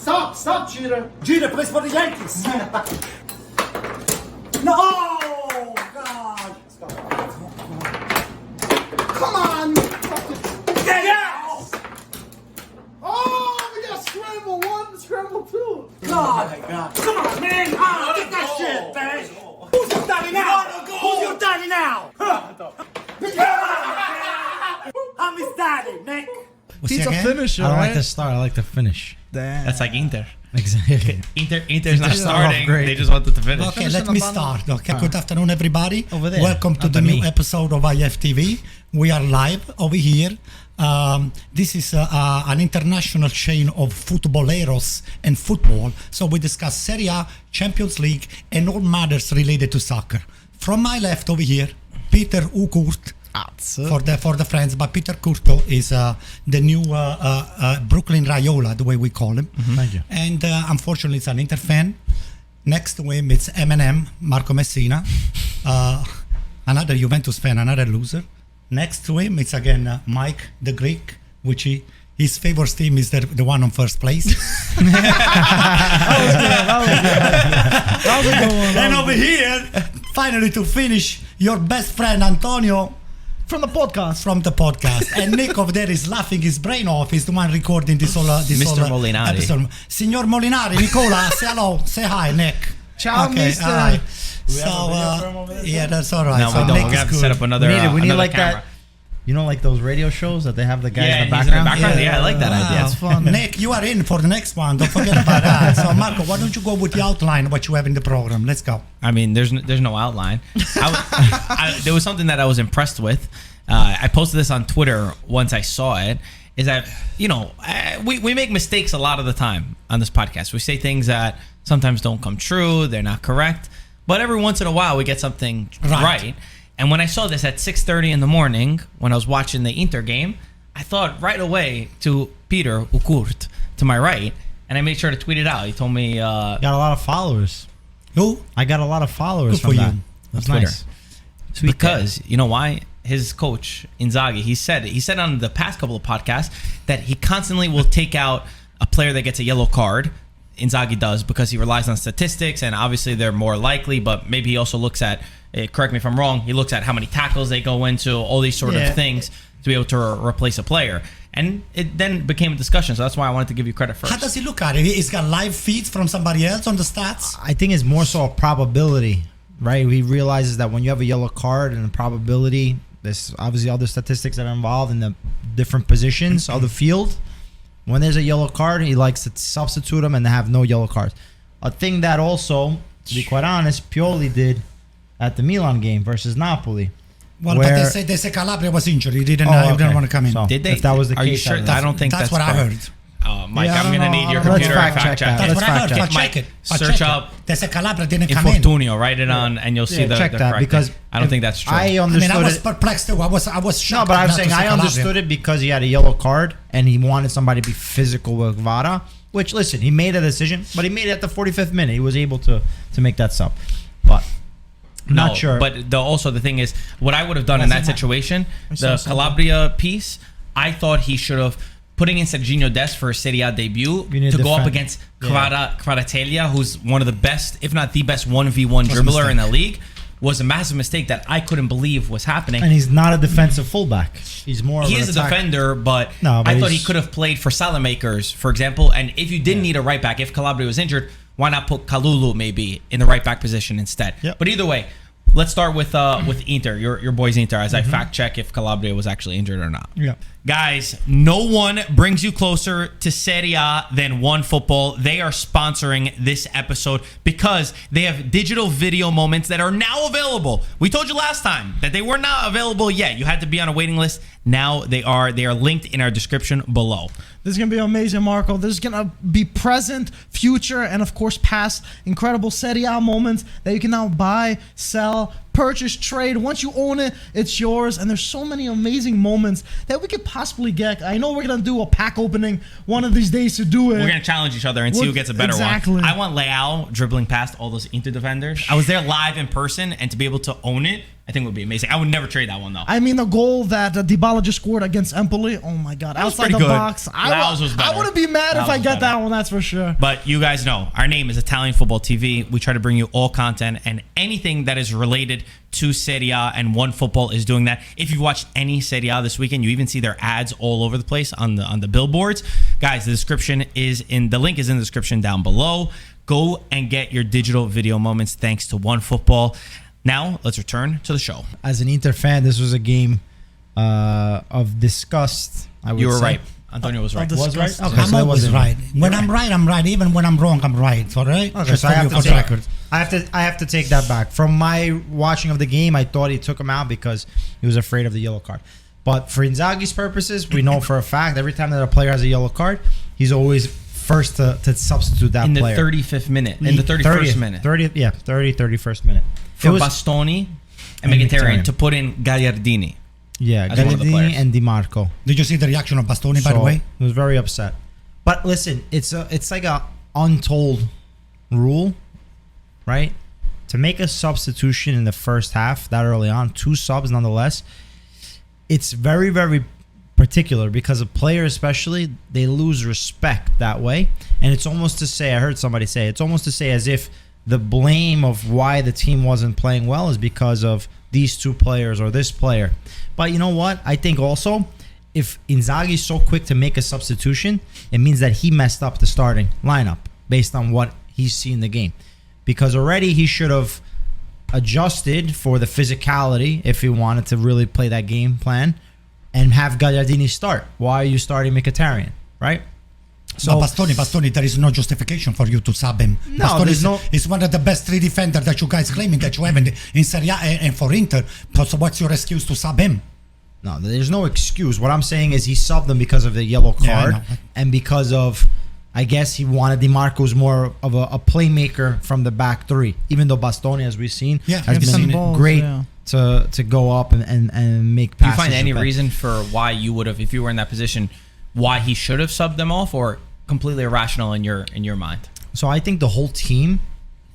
Stop, Jeter. Jeter plays for the Yankees. No! Oh, God. Come on. Yeah! Oh, we got scramble 1, scramble 2. God. Come on, man. Get that shit, man. Who's your daddy now? Who's your daddy now? I'm his daddy, Nick. He's a finisher, I don't right? like the start. I like the finish. Damn. That's like Inter. Exactly. Inter's not starting. They just wanted to finish. Okay, let me start. Okay, good afternoon, everybody. Over there. Welcome to the new episode of IFTV. We are live over here. This is an international chain of footballeros and football. So we discuss Serie A, Champions League, and all matters related to soccer. From my left over here, Peter Ukurt. For the friends, but Peter Curto is the new Brooklyn Raiola, the way we call him. Mm-hmm. Thank you. And unfortunately, it's an Inter fan. Next to him, it's Eminem, Marco Messina, another Juventus fan, another loser. Next to him, it's again Mike the Greek, which his favorite team is the one on first place. That was a good one. And over here, finally to finish, your best friend Antonio. From the podcast. And Nick over there is laughing his brain off. He's the one recording this whole Mr. Molinari. episode. Signor Molinari, Nicola, say hello. Say hi, Nick. Ciao, mister. Hi. So, yeah, that's all right. No, so we don't. Nick We have to is set good. up another we need another like camera. that. You know, like those radio shows that they have the guy Yeah, in the he's in the background? background. Yeah, I like that idea. Wow. It's fun. Nick, you are in for the next one. Don't forget about that. So, Marco, why don't you go with the outline of what you have in the program? Let's go. I mean, there's no outline. There was something that I was impressed with. I posted this on Twitter once I saw it. Is that, you know, we make mistakes a lot of the time on this podcast. We say things that sometimes don't come true. They're not correct. But every once in a while, we get something right. And when I saw this at 6:30 in the morning, when I was watching the Inter game, I thought right away to Peter Ukurt to my right, and I made sure to tweet it out. He told me, Got a lot of followers. Who? I got a lot of followers Good from for that. you. That's Twitter. nice. Because you know why? His coach Inzaghi, he said on the past couple of podcasts that he constantly will take out a player that gets a yellow card. Inzaghi does, because he relies on statistics, and obviously they're more likely, but maybe he also looks at, correct me if I'm wrong, he looks at how many tackles they go into, all these sort of things to be able to replace a player. And it then became a discussion, so that's why I wanted to give you credit first. How does he look at it? He's got live feeds from somebody else on the stats? I think it's more so a probability, right? He realizes that when you have a yellow card and a probability, there's obviously other statistics that are involved in the different positions of the field. When there's a yellow card, he likes to substitute them and have no yellow cards. A thing that also, to be quite honest, Pioli did at the Milan game versus Napoli. Well, but they say Calabria was injured. He didn't want to come in. So, Did they? if that was the Are case, you sure? I I don't think that's that's what I correct. heard. Mike, Yeah, I I'm don't going to know. need your Let's computer fact fact check check. that. That's Let's what I heard. fact I'll check. check it. I'll Search check up it. They say Calabria didn't come in. Infortunio, write it on, and you'll see the check that, correct because thing. I don't think that's true. I I understood mean, I was it. perplexed too. I was No, shocked. but I'm not saying to say I Calabria. understood it because he had a yellow card and he wanted somebody to be physical with Vara. Which, listen, he made a decision, but he made it at the 45th minute. He was able to make that sub. But not sure. But also the thing is, what I would have done in that situation, the Calabria piece, I thought he should have putting in Serginho Dest for a Serie A debut to go up against Kvaratskhelia, who's one of the best, if not the best 1v1 dribbler in the league, was a massive mistake that I couldn't believe was happening. And he's not a defensive fullback. He's more of He an is a attack. defender, but No, but I thought he he's- could have played for Salamakers, for example. And if you didn't need a right back, if Calabria was injured, why not put Kalulu maybe in the right back position instead? Yep. But either way, let's start with Inter, your boys Inter, as I fact check if Calabria was actually injured or not. Yeah. Guys, no one brings you closer to Serie A than OneFootball. They are sponsoring this episode because they have digital video moments that are now available. We told you last time that they were not available yet. You had to be on a waiting list. Now they are. They are linked in our description below. This is going to be amazing, Marco. There's going to be present, future, and of course past incredible Serie A moments that you can now buy, sell, purchase, trade. Once you own it, it's yours. And there's so many amazing moments that we could possibly get. I know we're going to do a pack opening one of these days to do it. We're going to challenge each other and see who gets a better Exactly. one. I want Leao dribbling past all those Inter defenders. I was there live in person, and to be able to own it I think would be amazing. I would never trade that one though. I mean, the goal that Dybala just scored against Empoli. Oh my God! That was Outside pretty the good. box. Laos was better. I wouldn't be mad if Laos I was get better. that one. That's for sure. But you guys know our name is Italian Football TV. We try to bring you all content and anything that is related to Serie A, and OneFootball is doing that. If you've watched any Serie A this weekend, you even see their ads all over the place on the billboards. Guys, the link is in the description down below. Go and get your digital video moments thanks to OneFootball. Now, let's return to the show. As an Inter fan, this was a game of disgust. I would You were say. right. Antonio was right. Was right? disgust. Okay, I'm so that always wasn't- right. When I'm right, I'm right. Even when I'm wrong, I'm right. All right. Okay, Just so I for have you, to for the take, record. I have to take that back. From my watching of the game, I thought he took him out because he was afraid of the yellow card. But for Inzaghi's purposes, we know for a fact every time that a player has a yellow card, he's always first to substitute that In the player. 35th minute. In the 31st minute. 31st minute. For It was- Bastoni and And Mkhitaryan Mkhitaryan. to put in Gagliardini. Yeah, As one of the Gallardini players. and Di Marco. Did you see the reaction of Bastoni, by the way? He was very upset. But listen, it's like a untold rule, right? To make a substitution in the first half that early on, 2 subs nonetheless, it's very, very particular because a player especially, they lose respect that way. And it's almost to say, I heard somebody say, it's almost to say as if the blame of why the team wasn't playing well is because of these 2 players or this player. But you know what? I think also, if Inzaghi is so quick to make a substitution, it means that he messed up the starting lineup based on what he's seen in the game. Because already he should have adjusted for the physicality if he wanted to really play that game plan and have Gagliardini start. Why are you starting Mkhitaryan, right? So Bastoni, there is no justification for you to sub him. No, Bastoni there's no- is one of the best 3 defenders that you guys claiming that you have in Serie A and for Inter. So what's your excuse to sub him? No, there's no excuse. What I'm saying is he subbed them because of the yellow Yeah, I card know. and because of, I guess he wanted Di Marco's more of a playmaker from the back 3. Even though Bastoni, as we've seen, Yeah, has I've seen been it. great Yeah. to go up and make Do you passes. find any with that. reason for why you would have, if you were in that position, why he should have subbed them off, or completely irrational in your mind? So I think the whole team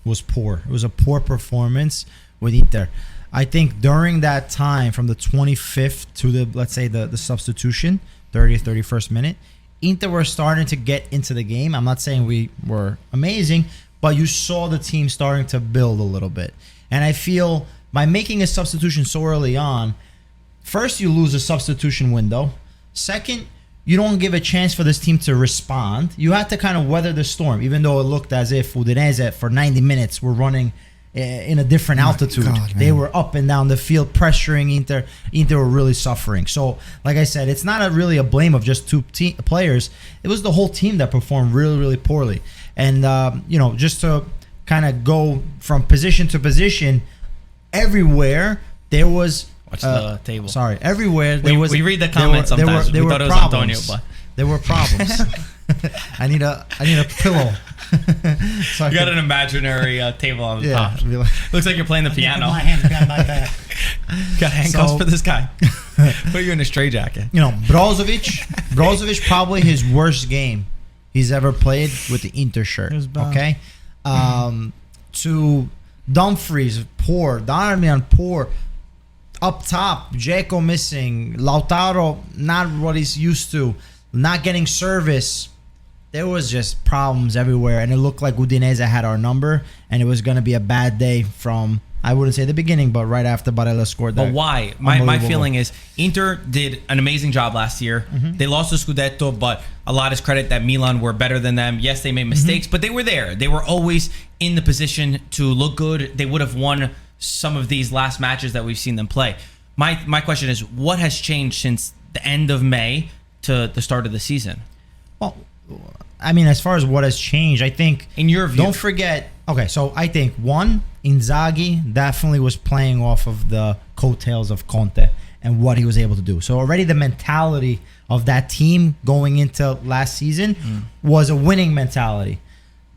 was poor. It was a poor performance with Inter. I think during that time, from the 25th to the, let's say, the substitution, 30th, 31st minute, Inter were starting to get into the game. I'm not saying we were amazing, but you saw the team starting to build a little bit. And I feel by making a substitution so early on, first, you lose a substitution window. Second, you don't give a chance for this team to respond. You had to kind of weather the storm, even though it looked as if Udinese for 90 minutes were running in a different altitude. God, They man. were up and down the field pressuring Inter. Inter were really suffering. So, like I said, it's not really a blame of just 2 players. It was the whole team that performed really, really poorly. And, just to kind of go from position to position, everywhere there was... Watch the table. Sorry, everywhere there was. We read the comments there were, sometimes. There We were thought it was problems. Antonio, but There were problems. I need a pillow. So I you got can- an imaginary table on the yeah. top. be like- Looks like you're playing the piano. My hands behind my back. Got handcuffs So- for this guy. Put you in a straitjacket. Brozovic probably his worst game he's ever played with the Inter shirt. It was bad. Okay, to Dumfries, poor. Darmian, poor. Up top, Dzeko missing. Lautaro, not what he's used to. Not getting service. There was just problems everywhere, and it looked like Udinese had our number, and it was going to be a bad day from, I wouldn't say the beginning, but right after Barella scored that. But why? My unbelievable feeling goal. is Inter did an amazing job last year. They lost the Scudetto, but a lot is credit that Milan were better than them. Yes, they made mistakes, but they were there. They were always in the position to look good. They would have won some of these last matches that we've seen them play. My question is, what has changed since the end of May to the start of the season? Well, I mean, as far as what has changed, I think... In your view. Don't forget... Okay, so I think, one, Inzaghi definitely was playing off of the coattails of Conte and what he was able to do. So already the mentality of that team going into last season was a winning mentality.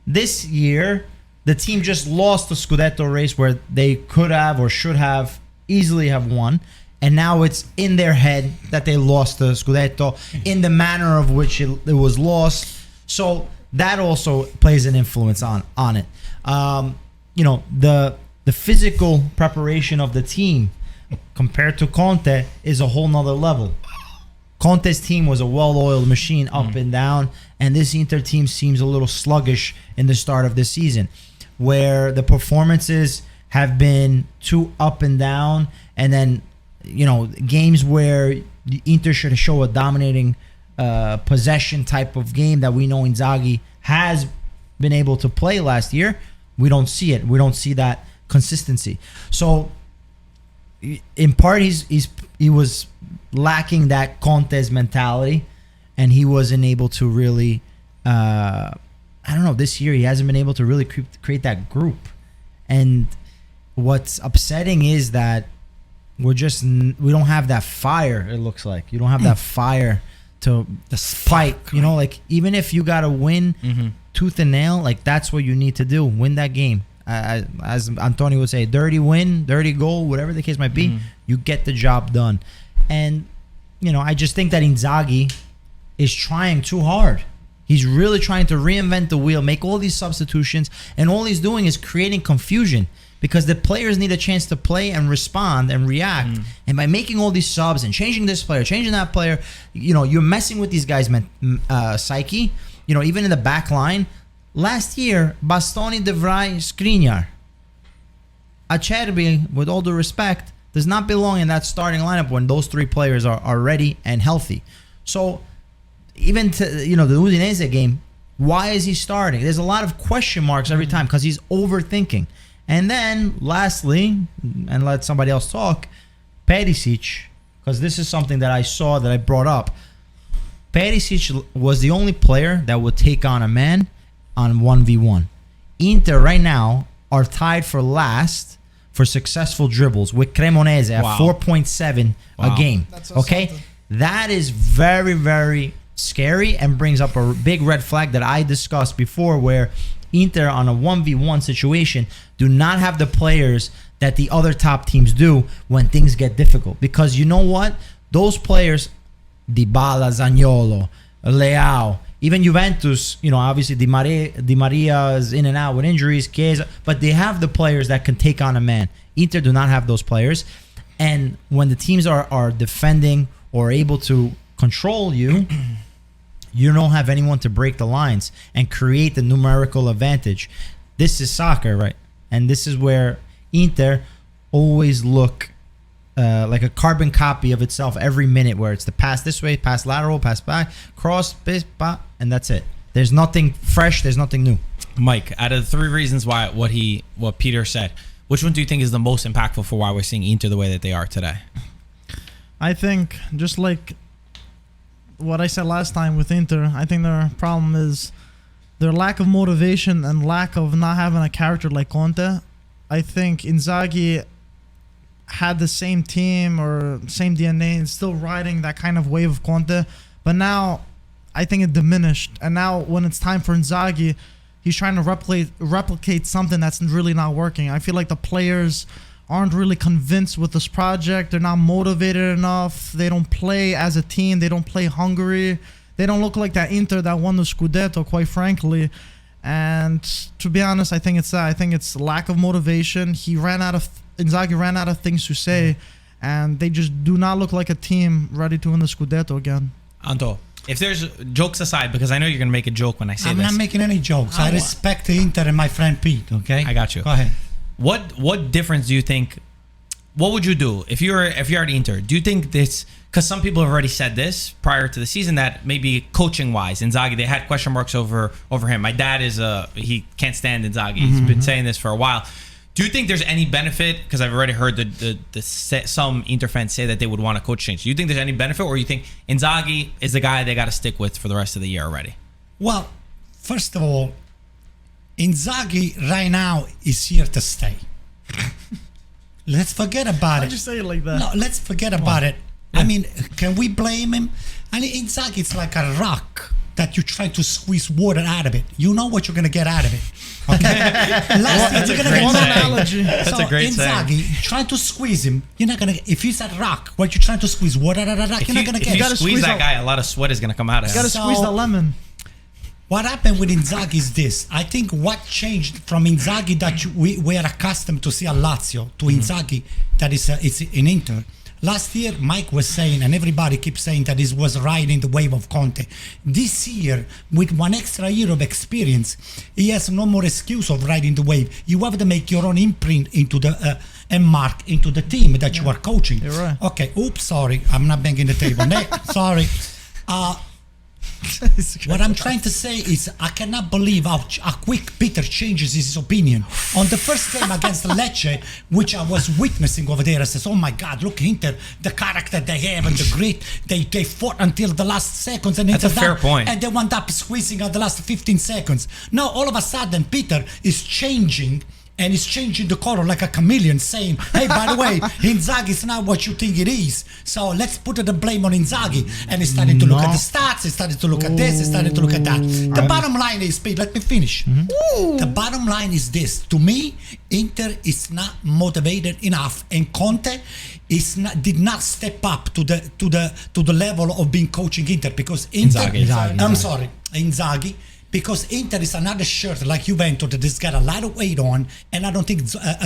This year, the team just lost the Scudetto race where they could have or should have easily have won. And now it's in their head that they lost the Scudetto in the manner of which it was lost. So that also plays an influence on it. The physical preparation of the team compared to Conte, is a whole nother level. Conte's team was a well-oiled machine up and down, and this Inter team seems a little sluggish in the start of the season, where the performances have been too up and down, and then, you know, games where the Inter should show a dominating possession type of game that we know Inzaghi has been able to play last year. We don't see it. We don't see that consistency. So in part, he was lacking that Conte's mentality, and he wasn't able to really, I don't know, this year he hasn't been able to really create that group. And what's upsetting is that we don't have that fire. It looks like you don't have that fire to fight. You know, like even if you gotta win tooth and nail, like that's what you need to do. Win that game. As Antonio would say, dirty win, dirty goal, whatever the case might be, you get the job done. And, you know, I just think that Inzaghi is trying too hard. He's really trying to reinvent the wheel, make all these substitutions, and all he's doing is creating confusion because the players need a chance to play and respond and react. And by making all these subs and changing this player, changing that player, you know, you're messing with these guys' psyche. You know, even in the back line, last year, Bastoni, De Vrij, Skriniar. Acerbi, with all due respect, does not belong in that starting lineup when those three players are ready and healthy. So, even to, you know, the Udinese game, why is he starting? There's a lot of question marks every time because he's overthinking. And then, lastly, and let somebody else talk, Perisic, because this is something that I saw that I brought up. Perisic was the only player that would take on a man on 1v1. Inter right now are tied for last for successful dribbles with Cremonese at 4.7 a game. Okay? Something. That is very, very scary and brings up a big red flag that I discussed before, where Inter on a 1v1 situation do not have the players that the other top teams do when things get difficult. Because you know what? Those players, Dybala, Zaniolo, Leao, even Juventus, you know, obviously Di Maria is in and out with injuries, Chiesa, but they have the players that can take on a man. Inter do not have those players. And when the teams are defending or able to control you, you don't have anyone to break the lines and create the numerical advantage. This is soccer, right? And this is where Inter always look like a carbon copy of itself every minute, where it's the pass this way, pass lateral, pass back, cross, and that's it. There's nothing fresh. There's nothing new. Mike, out of the three reasons why what Peter said, which one do you think is the most impactful for why we're seeing Inter the way that they are today? I think just like what I said last time with Inter, I think their problem is their lack of motivation and lack of not having a character like Conte. I think Inzaghi had the same team or same DNA and still riding that kind of wave of Conte, but now I think it diminished. And now when it's time for Inzaghi, he's trying to replicate something that's really not working. I feel like the players aren't really convinced with this project. They're not motivated enough. They don't play as a team. They don't play hungry. They don't look like that Inter that won the Scudetto, quite frankly. And to be honest, I think it's that. I think it's lack of motivation. Inzaghi ran out of things to say, and they just do not look like a team ready to win the Scudetto again. Anto, if there's jokes aside, because I know you're going to make a joke when I say I'm this. not making any jokes. I respect the Inter and my friend Pete, okay? I got you. Go ahead. What difference do you think? What would you do if you're at Inter? Do you think this? Because some people have already said this prior to the season that maybe coaching wise, Inzaghi, they had question marks over him. My dad he can't stand Inzaghi. He's been saying this for a while. Do you think there's any benefit? Because I've already heard some Inter fans say that they would want a coach change. Do you think there's any benefit, or you think Inzaghi is the guy they got to stick with for the rest of the year already? Well, first of all, Inzaghi right now is here to stay. Let's forget about Why'd it. you say it like that? No, let's forget about it. I mean, can we blame him? And Inzaghi, it's like a rock that you try to squeeze water out of it. You know what you're going to get out of it. Okay? Last year, you're going to get nothing. Analogy. That's a great Inzaghi, trying to squeeze him, you're not going to, if he's a rock, what you're trying to squeeze water out of that rock, you're not going to If get you it. squeeze that guy, a lot of sweat is going to come out of You got him. to squeeze the lemon. What happened with Inzaghi is this. I think what changed from Inzaghi that we are accustomed to see at Lazio to Inzaghi that it's in Inter. Last year, Mike was saying, and everybody keeps saying that he was riding the wave of Conte. This year, with one extra year of experience, he has no more excuse of riding the wave. You have to make your own imprint into the and mark into the team that you are coaching. You're right. Okay. Oops. Sorry, I'm not banging the table. Sorry. What I'm trying to say is I cannot believe how quick Peter changes his opinion. On the first game against Lecce, which I was witnessing over there, I says, oh my God, look, Inter, the character they have and the grit, they fought until the last seconds. And that's a fair point. And they wound up squeezing at the last 15 seconds. Now, all of a sudden, Peter is changing. And he's changing the color like a chameleon, saying, hey, by the way, Inzaghi is not what you think it is. So let's put the blame on Inzaghi. And he's starting to look at the stats, he's starting to look at this, he's starting to look at that. The bottom line is, Pete, let me finish. The bottom line is this. To me, Inter is not motivated enough. And Conte did not step up to the level of being coaching Inter. Because Inzaghi. Because Inter is another shirt like Juventus that has got a lot of weight on, and I don't think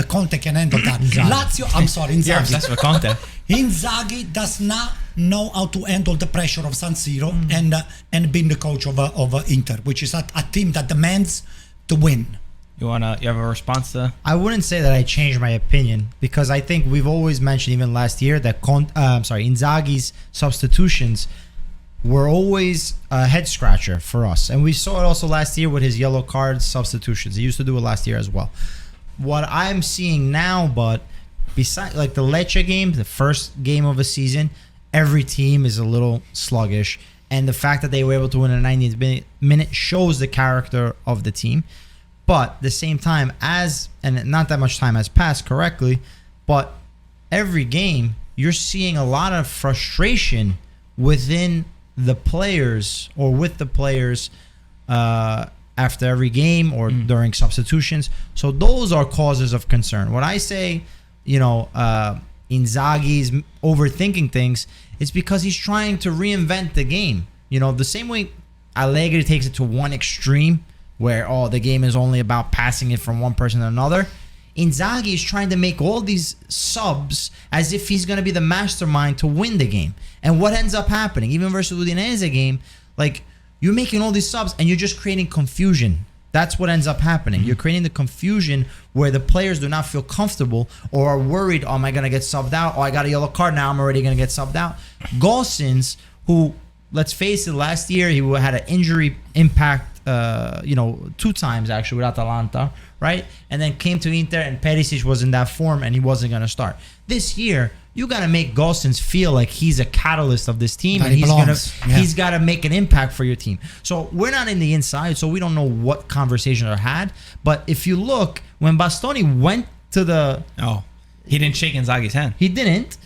Conte can handle that. Inzaghi. Yes, that's for Conte. Inzaghi does not know how to handle the pressure of San Siro and being the coach of Inter, which is a team that demands to win. You have a response to? I wouldn't say that I changed my opinion because I think we've always mentioned even last year that Inzaghi's substitutions were always a head scratcher for us, and we saw it also last year with his yellow card substitutions. He used to do it last year as well. What I'm seeing now, but besides like the Lecce game, the first game of a season, every team is a little sluggish, and the fact that they were able to win in the 90th minute shows the character of the team. But at the same time, and not that much time has passed correctly, but every game you're seeing a lot of frustration within the players or with the players after every game or during substitutions. So those are causes of concern. When I say, Inzaghi's overthinking things, it's because he's trying to reinvent the game. The same way Allegri takes it to one extreme where, the game is only about passing it from one person to another. Inzaghi is trying to make all these subs as if he's going to be the mastermind to win the game. And what ends up happening, even versus Udinese game, like you're making all these subs and you're just creating confusion. That's what ends up happening. You're creating the confusion where the players do not feel comfortable or are worried, am I going to get subbed out? I got a yellow card now, I'm already going to get subbed out. Gosens, who, let's face it, last year he had an injury impact 2 times actually with Atalanta, right? And then came to Inter and Perisic was in that form and he wasn't going to start. This year, you got to make Gosens feel like he's a catalyst of this team and he's got to make an impact for your team. So we're not in the inside, so we don't know what conversations are had. But if you look, when Bastoni went to the... Oh, he didn't shake Inzaghi's hand. He didn't.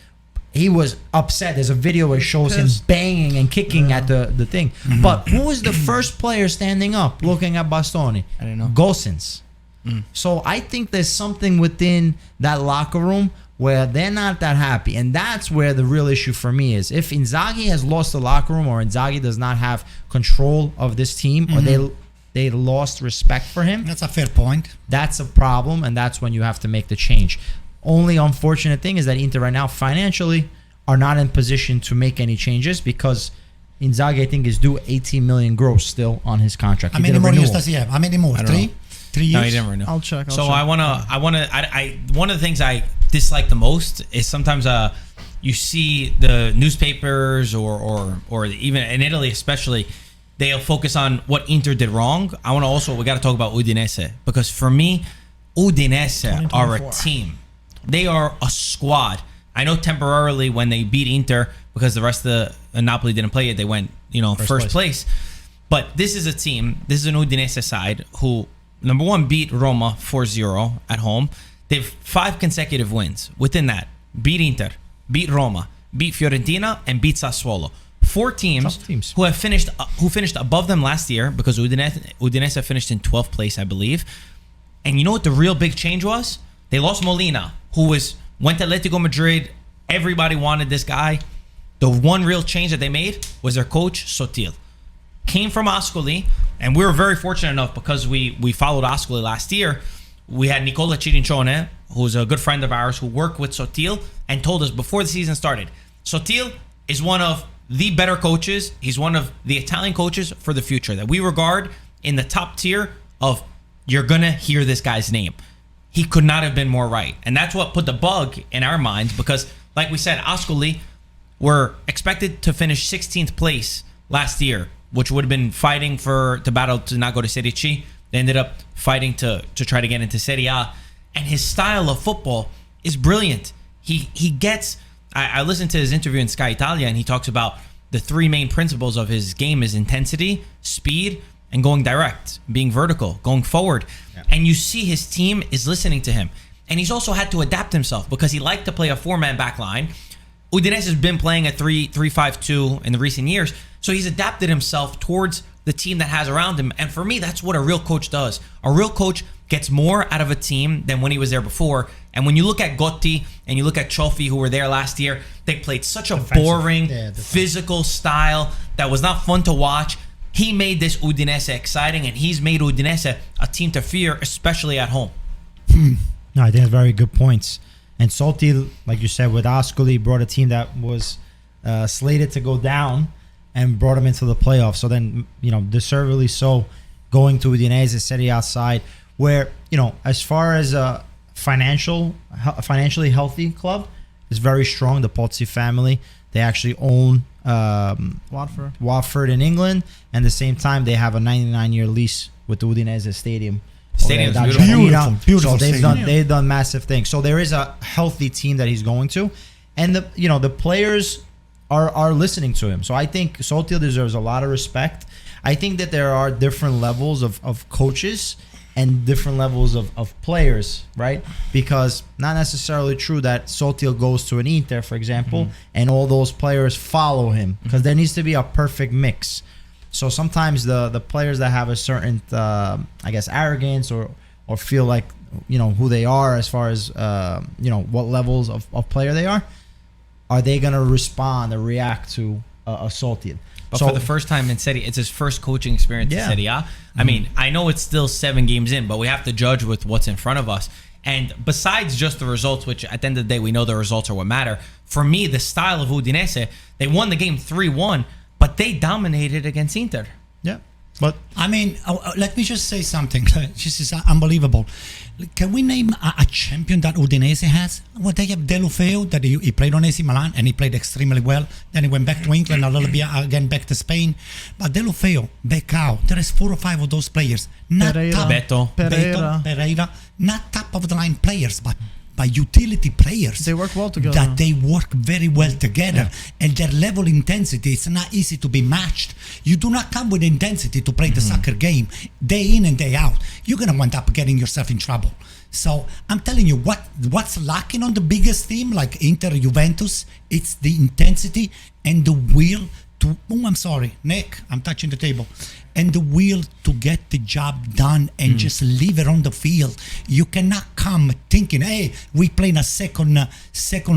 He was upset. There's a video where it shows him banging and kicking at the thing. But who was the first player standing up looking at Bastoni? I don't know. Gosens. So I think there's something within that locker room where they're not that happy. And that's where the real issue for me is. If Inzaghi has lost the locker room or Inzaghi does not have control of this team or they lost respect for him. That's a fair point. That's a problem, and that's when you have to make the change. Only unfortunate thing is that Inter right now financially are not in position to make any changes because Inzaghi, I think, is due 18 million gross still on his contract. How many more years does he have? How many more? Three years? No, he didn't renew. I'll check. I one of the things I dislike the most is sometimes you see the newspapers or even in Italy especially, they'll focus on what Inter did wrong. We got to talk about Udinese because for me, Udinese are a team. They are a squad. I know temporarily when they beat Inter because the rest of the Napoli didn't play it, they went first place. But this is a team. This is an Udinese side who, number one, beat Roma 4-0 at home. They have 5 consecutive wins. Within that, beat Inter, beat Roma, beat Fiorentina, and beat Sassuolo. 4 teams who finished above them last year because Udinese finished in 12th place, I believe. And you know what the real big change was? They lost Molina, who went to Atletico Madrid. Everybody wanted this guy. The one real change that they made was their coach, Sotil. Came from Ascoli, And we were very fortunate enough because we followed Ascoli last year. We had Nicola Cirincione, who's a good friend of ours, who worked with Sotil and told us before the season started, Sotil is one of the better coaches. He's one of the Italian coaches for the future that we regard in the top tier of you're going to hear this guy's name. He could not have been more right. And that's what put the bug in our minds because, like we said, Ascoli were expected to finish 16th place last year, which would have been fighting to battle to not go to Serie C. They ended up fighting to try to get into Serie A. And his style of football is brilliant. He gets... I listened to his interview in Sky Italia, and he talks about the three main principles of his game is intensity, speed, and going direct, being vertical, going forward. Yeah. And you see his team is listening to him. And he's also had to adapt himself because he liked to play a four-man back line. Udinese has been playing a 3-5-2 in the recent years. So he's adapted himself towards the team that has around him. And for me, that's what a real coach does. A real coach gets more out of a team than when he was there before. And when you look at Gotti and you look at Cioffi, who were there last year, they played such a boring, physical style that was not fun to watch. He made this Udinese exciting, and he's made Udinese a team to fear, especially at home. No, I think that's very good points. And Sotil, like you said, with Ascoli, brought a team that was slated to go down and brought them into the playoffs. So then, deservedly so, going to Udinese, Serie A side, where, as far as a financially healthy club, is very strong. The Pozzi family, they actually own Watford in England, and at the same time, they have a 99-year lease with the Udinese Stadium. Stadium's beautiful. Beautiful. So they've done massive things. So there is a healthy team that he's going to, and the players are listening to him. So I think Sotil deserves a lot of respect. I think that there are different levels of coaches and different levels of players, right? Because not necessarily true that Sotil goes to an Inter, for example, and all those players follow him, because there needs to be a perfect mix. So sometimes the players that have a certain, arrogance or feel like, who they are as far as, what levels of player they are they going to respond or react to a Sotil? But for the first time in Serie A, it's his first coaching experience in Serie A. I mean, I know it's still 7 games in, but we have to judge with what's in front of us. And besides just the results, which at the end of the day, we know the results are what matter, for me, the style of Udinese, they won the game 3-1, but they dominated against Inter. Yeah. But I mean, let me just say something. This is unbelievable. Can we name a champion that Udinese has? Well, they have Deulofeu, that he played on AC Milan, and he played extremely well. Then he went back to England, a little bit again back to Spain. But Deulofeu, Becao, there is 4 or 5 of those players. Not Pereira, not top of the line players, but by utility players. They work well together. That they work very well together. And their level intensity, it's not easy to be matched. You do not come with intensity to play the soccer game day in and day out. You're going to wind up getting yourself in trouble. So I'm telling you, what's lacking on the biggest team like Inter, Juventus, it's the intensity and the will to, I'm sorry, Nick, I'm touching the table. And the will to get the job done and just leave it on the field. You cannot come thinking, hey, we playing a second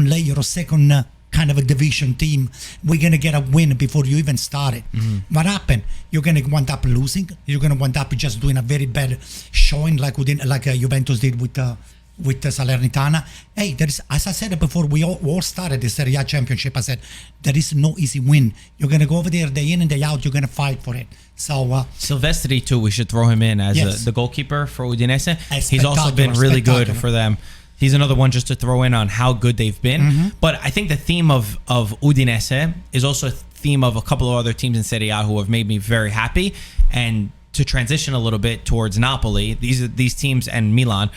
layer or second kind of a division team. We're going to get a win before you even started. What happened? You're going to wind up losing. You're going to wind up just doing a very bad showing like Juventus did with Salernitana. Hey, there is, as I said before, we all started the Serie A championship. I said, there is no easy win. You're going to go over there day in and day out. You're going to fight for it. So Silvestri too, we should throw him in as the goalkeeper for Udinese. He's also been really good for them. He's another one just to throw in on how good they've been. But I think the theme of Udinese is also a theme of a couple of other teams in Serie A who have made me very happy. And to transition a little bit towards Napoli, these teams and Milan,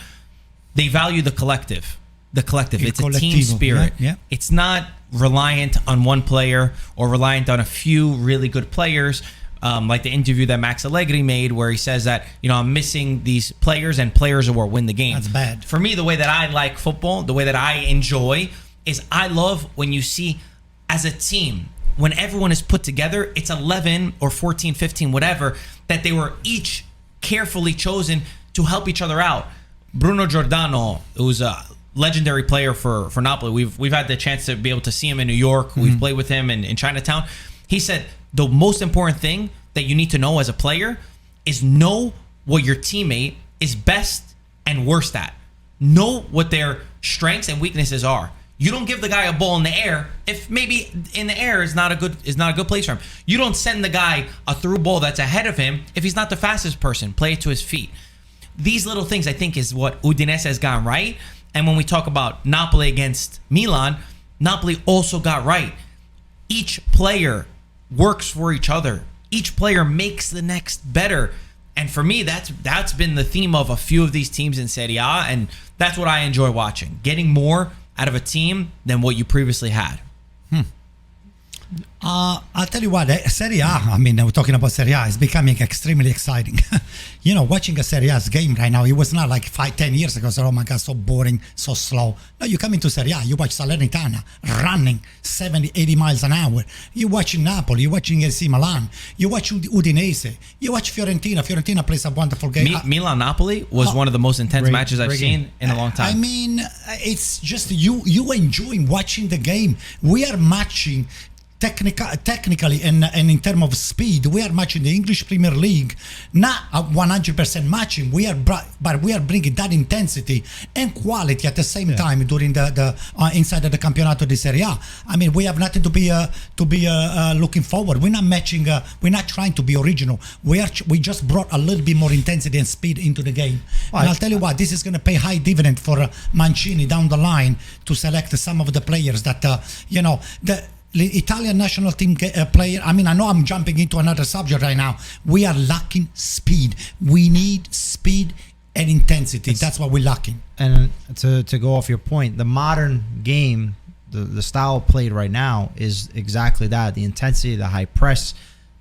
they value the collective. It's a team spirit. Yeah. It's not reliant on one player or reliant on a few really good players. Like the interview that Max Allegri made where he says that, I'm missing these players and players are what win the game. That's bad. For me, the way that I like football, the way that I enjoy is I love when you see as a team, when everyone is put together, it's 11 or 14, 15, whatever, that they were each carefully chosen to help each other out. Bruno Giordano, who's a legendary player for Napoli, we've had the chance to be able to see him in New York. We've played with him in Chinatown. He said the most important thing that you need to know as a player is know what your teammate is best and worst at. Know what their strengths and weaknesses are. You don't give the guy a ball in the air if maybe in the air is not a good place for him. You don't send the guy a through ball that's ahead of him if he's not the fastest person. Play it to his feet. These little things I think is what Udinese has gotten right. And when we talk about Napoli against Milan, Napoli also got right. Each player works for each other. Each player makes the next better. And for me, that's been the theme of a few of these teams in Serie A, and that's what I enjoy watching. Getting more out of a team than what you previously had. I'll tell you what, Serie A, I mean, we're talking about Serie A, is becoming extremely exciting. You know, watching a Serie A's game right now, it was not like 5-10 years ago, so, oh my God, so boring, so slow. No, you come into Serie A, you watch Salernitana running 70-80 miles an hour. You watch Napoli, you watching AC Milan, you watch Udinese, you watch Fiorentina plays a wonderful game. Milan-Napoli was one of the most intense matches I've seen in a long time. I mean, it's just you enjoying watching the game. We are matching technically and in terms of speed, we are matching the English Premier League, not a 100% matching. But we are bringing that intensity and quality at the same time during the inside of the Campionato di Serie A. I mean, we have nothing to be looking forward. We're not matching. We're not trying to be original. We just brought a little bit more intensity and speed into the game. And I'll tell you what, this is going to pay high dividend for Mancini down the line to select some of the players that the Italian national team player. I mean, I know I'm jumping into another subject right now. We are lacking speed. We need speed and intensity. That's what we're lacking. And to go off your point, the modern game, the style played right now is exactly that. The intensity, the high press,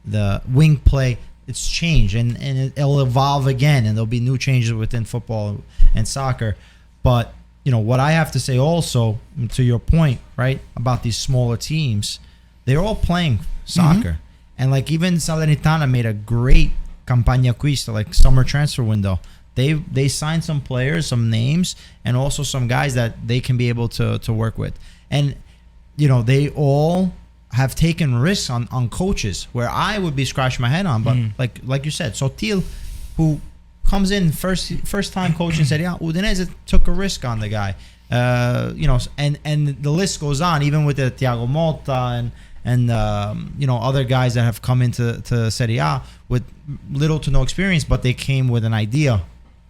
the wing play, it's changed and it'll evolve again, and there'll be new changes within football and soccer. But you know what I have to say also, to your point, right, about these smaller teams, they're all playing soccer. And like even Salernitana made a great campagna acquisto, like summer transfer window. They signed some players, some names, and also some guys that they can be able to work with. And you know, they all have taken risks on coaches where I would be scratching my head on. But like you said, Sotil, who comes in first time coaching, said, yeah, Udinese took a risk on the guy. You know, and the list goes on, even with the Thiago Motta and you know, other guys that have come into Serie A with little to no experience, but they came with an idea.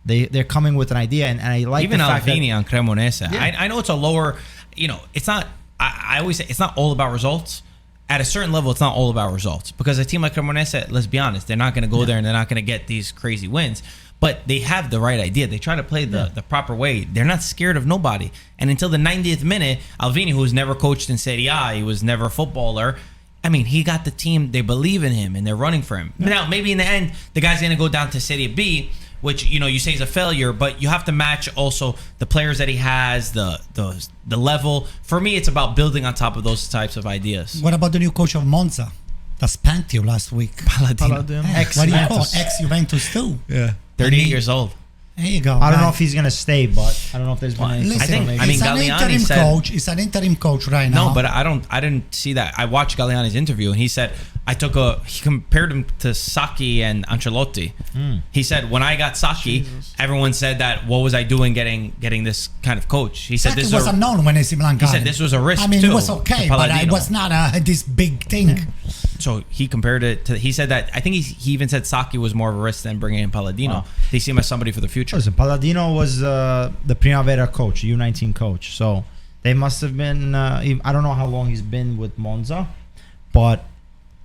They're coming with an idea, and I like even the fact Alvini on Cremonese. Yeah. I know it's a lower, you know, it's not. I always say it's not all about results. At a certain level, it's not all about results, because a team like Cremonese, let's be honest, they're not going to go there and they're not going to get these crazy wins. But they have the right idea. They try to play the proper way. They're not scared of nobody. And until the 90th minute, Alvini, who was never coached in Serie A, he was never a footballer. I mean, he got the team. They believe in him and they're running for him. Yeah. Now, maybe in the end, the guy's going to go down to Serie B, which, you know, you say is a failure, but you have to match also the players that he has, the level. For me, it's about building on top of those types of ideas. What about the new coach of Monza? That spanked you last week. Palladino. What do you call ex-Juventus too? Yeah. 38 years old. There you go. I don't know if he's gonna stay, but I don't know if there's been any. Listen, Galliani said, coach. It's an interim coach right now. No, but I didn't see that. I watched Galliani's interview, and he said he compared him to Sacchi and Ancelotti. He said, when I got Sacchi, everyone said that what was I doing getting this kind of coach? He said this was unknown when AC Milan got He said this was a risk. I mean, too, it was okay, but it was not this big thing. Yeah. So he compared it to. He said that I think he even said Sacchi was more of a risk than bringing in Palladino. Wow. They see him as somebody for the future. Listen, Palladino was the Primavera coach, U19 coach. So they must have been. I don't know how long he's been with Monza, but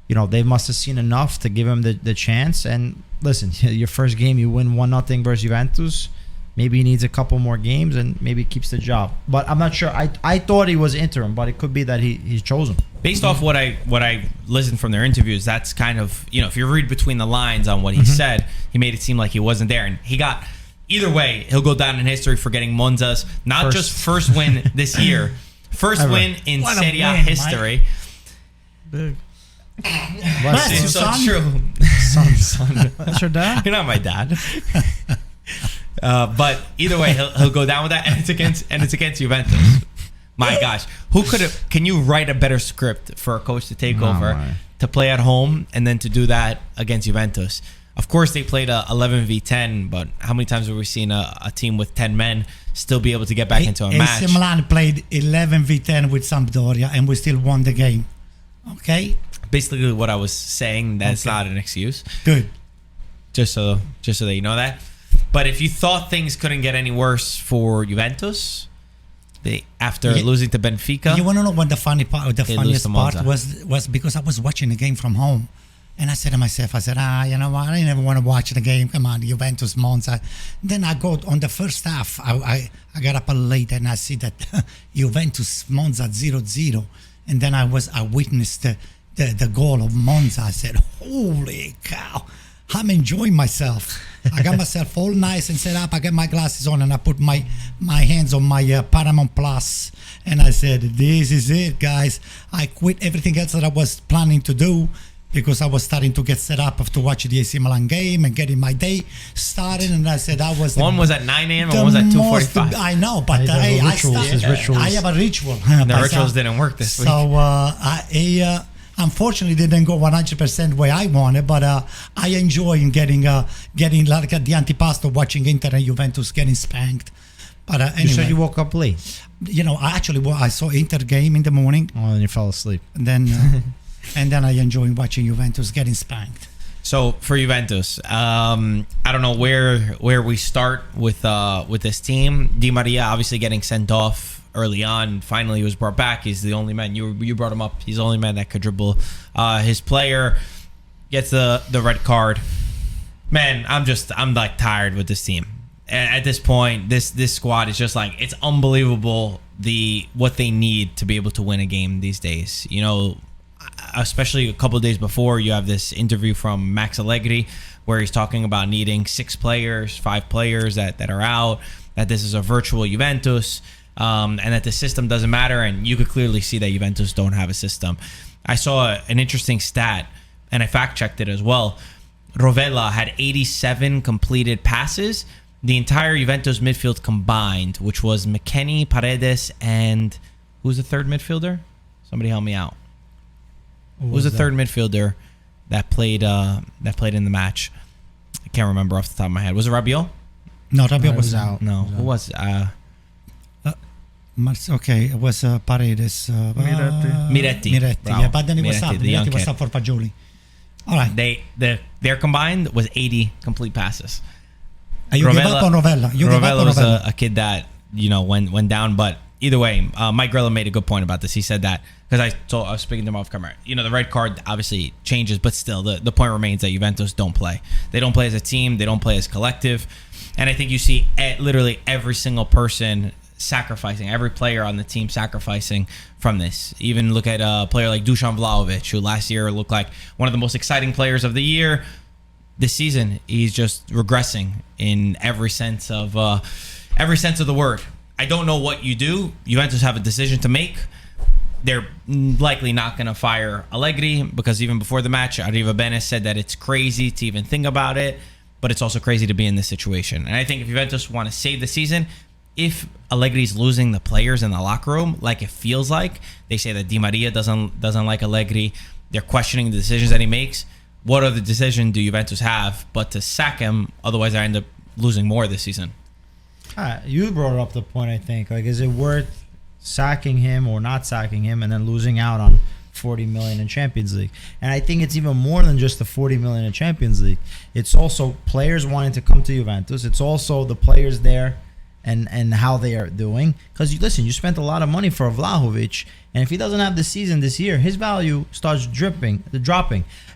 you know, they must have seen enough to give him the chance. And listen, your first game you win 1-0 versus Juventus. Maybe he needs a couple more games and maybe keeps the job. But I'm not sure. I thought he was interim, but it could be that he's chosen. Based off what I listened from their interviews, that's kind of, you know, if you read between the lines on what he said, he made it seem like he wasn't there. And he got, either way, he'll go down in history for getting Monza's, not just first win this year, first win in Serie A history. Big. It's so true. Son. That's your dad? You're not my dad. But either way, he'll go down with that, and it's against Juventus. My gosh, can you write a better script for a coach to take over, to play at home, and then to do that against Juventus? Of course, they played a 11v10, but how many times have we seen a team with 10 men still be able to get back into a match? AC Milan played 11v10 with Sampdoria, and we still won the game. Okay? Basically, what I was saying, that's not an excuse. Good. Just so that you know that. But if you thought things couldn't get any worse for Juventus, after losing to Benfica, You want to know what the funny part? The They funniest lose to part Monza. was because I was watching the game from home, and I said to myself, you know what? I never want to watch the game. Come on, Juventus Monza. Then I go on the first half. I got up late and I see that Juventus Monza 0-0, and then I witnessed the goal of Monza. I said, holy cow! I'm enjoying myself. I got myself all nice and set up. I got my glasses on and I put my hands on my Paramount Plus, and I said, this is it, guys. I quit everything else that I was planning to do because I was starting to get set up to watch the AC Milan game and getting my day started. And I said, I was one was at 9 a.m. and one was at 2:45. I know, but He does his rituals. I have a ritual. The rituals didn't work this week. So I unfortunately didn't go 100% way I wanted, but I enjoy getting like the antipasto, watching Inter and Juventus getting spanked. But anyway, You said you woke up late. I saw Inter game in the morning, Oh, and you fell asleep. and then I enjoy watching Juventus getting spanked. So for Juventus, I don't know where we start with this team. Di Maria obviously getting sent off early on. Finally, he was brought back. He's the only man. You brought him up. He's the only man that could dribble. His player gets the red card. Man, I'm like tired with this team. At this point, this squad is just like, it's unbelievable what they need to be able to win a game these days. You know, especially a couple of days before, you have this interview from Max Allegri where he's talking about needing 5 players that are out, that this is a virtual Juventus, and that the system doesn't matter. And you could clearly see that Juventus don't have a system. I saw an interesting stat, and I fact-checked it as well. Rovella had 87 completed passes. The entire Juventus midfield combined, which was McKennie, Paredes, and who's the third midfielder? Somebody help me out. Who was the third midfielder that played in the match? I can't remember off the top of my head. Was it Rabiot? No, Rabiot was out. out. No. Who was? Okay, it was Paredes. Miretti. Bravo. Yeah, but then he was Miretti, up. the young Miretti was kid. up for Fagioli. All right. Their combined was 80 complete passes. You gave up on Rovella. Rovella was a kid that went down, but either way, Mike Grillo made a good point about this. He said that because I was speaking to him off camera. The red card obviously changes, but still the point remains that Juventus don't play. They don't play as a team. They don't play as collective, and I think you see literally every single person sacrificing, every player on the team sacrificing from this. Even look at a player like Dusan Vlahovic, who last year looked like one of the most exciting players of the year. This season, he's just regressing in every sense of the word. I don't know what you do. Juventus have a decision to make. They're likely not going to fire Allegri because even before the match, Arriva Bene said that it's crazy to even think about it, but it's also crazy to be in this situation. And I think if Juventus want to save the season, if Allegri's losing the players in the locker room, like it feels like, they say that Di Maria doesn't like Allegri, they're questioning the decisions that he makes. What other decision do Juventus have but to sack him? Otherwise, I end up losing more this season. You brought up the point, I think. Like, is it worth sacking him or not sacking him and then losing out on 40 million in Champions League? And I think it's even more than just the 40 million in Champions League. It's also players wanting to come to Juventus. It's also the players there and how they are doing. Because, listen, you spent a lot of money for Vlahovic, and if he doesn't have the season this year, his value starts dropping.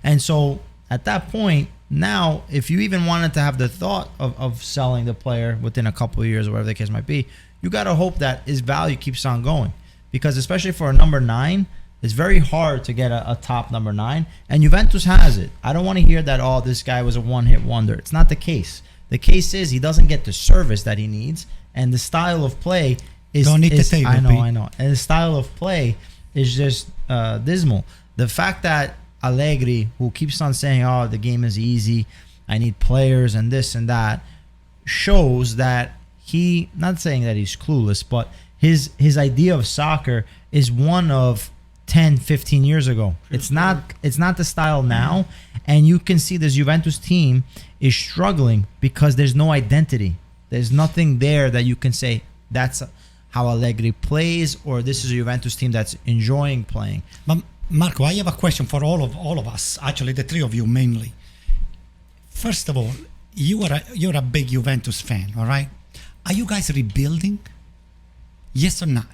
And so at that point, now, if you even wanted to have the thought of selling the player within a couple of years or whatever the case might be, you got to hope that his value keeps on going. Because especially for a number 9, it's very hard to get a top number 9. And Juventus has it. I don't want to hear that, this guy was a one-hit wonder. It's not the case. The case is he doesn't get the service that he needs. And the style of play is... Don't need to say I know. And the style of play is just dismal. The fact that Allegri, who keeps on saying, the game is easy, I need players and this and that, shows that not saying that he's clueless, but his idea of soccer is one of 10, 15 years ago. It's not the style now, and you can see this Juventus team is struggling because there's no identity. There's nothing there that you can say that's how Allegri plays, or this is a Juventus team that's enjoying playing. But Marco, I have a question for all of us. Actually, the three of you mainly. First of all, you're a big Juventus fan, all right? Are you guys rebuilding? Yes or not?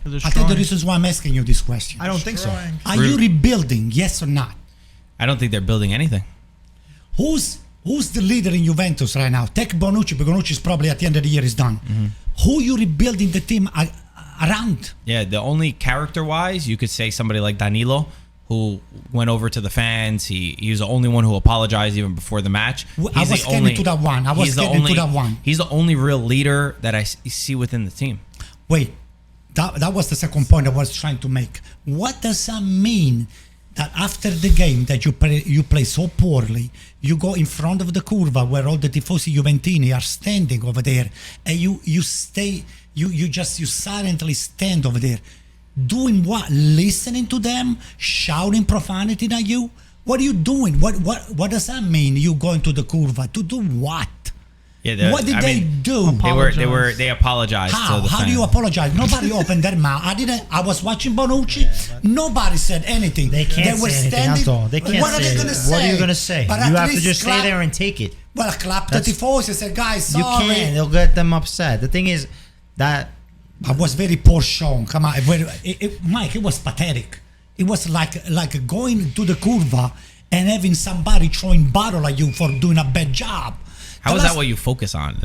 I'll tell you the reasons why I'm asking you this question. I don't think so. Are you rebuilding? Yes or not? I don't think they're building anything. Who's the leader in Juventus right now? Take Bonucci. But Bonucci is probably at the end of the year is done. Who you rebuilding the team around? Yeah, the only character-wise, you could say somebody like Danilo, who went over to the fans. He was the only one who apologized even before the match. I was getting to that one. He's the only real leader that I see within the team. Wait, that was the second point I was trying to make. What does that mean? That after the game that you play so poorly, you go in front of the curva where all the tifosi Juventini are standing over there, and you silently stand over there, doing what? Listening to them, shouting profanity at you. What are you doing? What does that mean? You go into the curva to do what? Yeah, what did they do? They apologized. How? To the How do fans. you apologize? Nobody opened their mouth. I was watching Bonucci. Nobody said anything. They can't were say anything, standing. Anto. They can't What are say they going to say? What are you going to say? But You at have to least just stay clap- there and take it. Well, clap the tifosi and say, guys, sorry. You can't. They'll get them upset. The thing is that I was very poor shown. Come on, Mike. It was pathetic. It was like going to the curva and having somebody throwing bottle at you for doing a bad job. How is that what you focus on?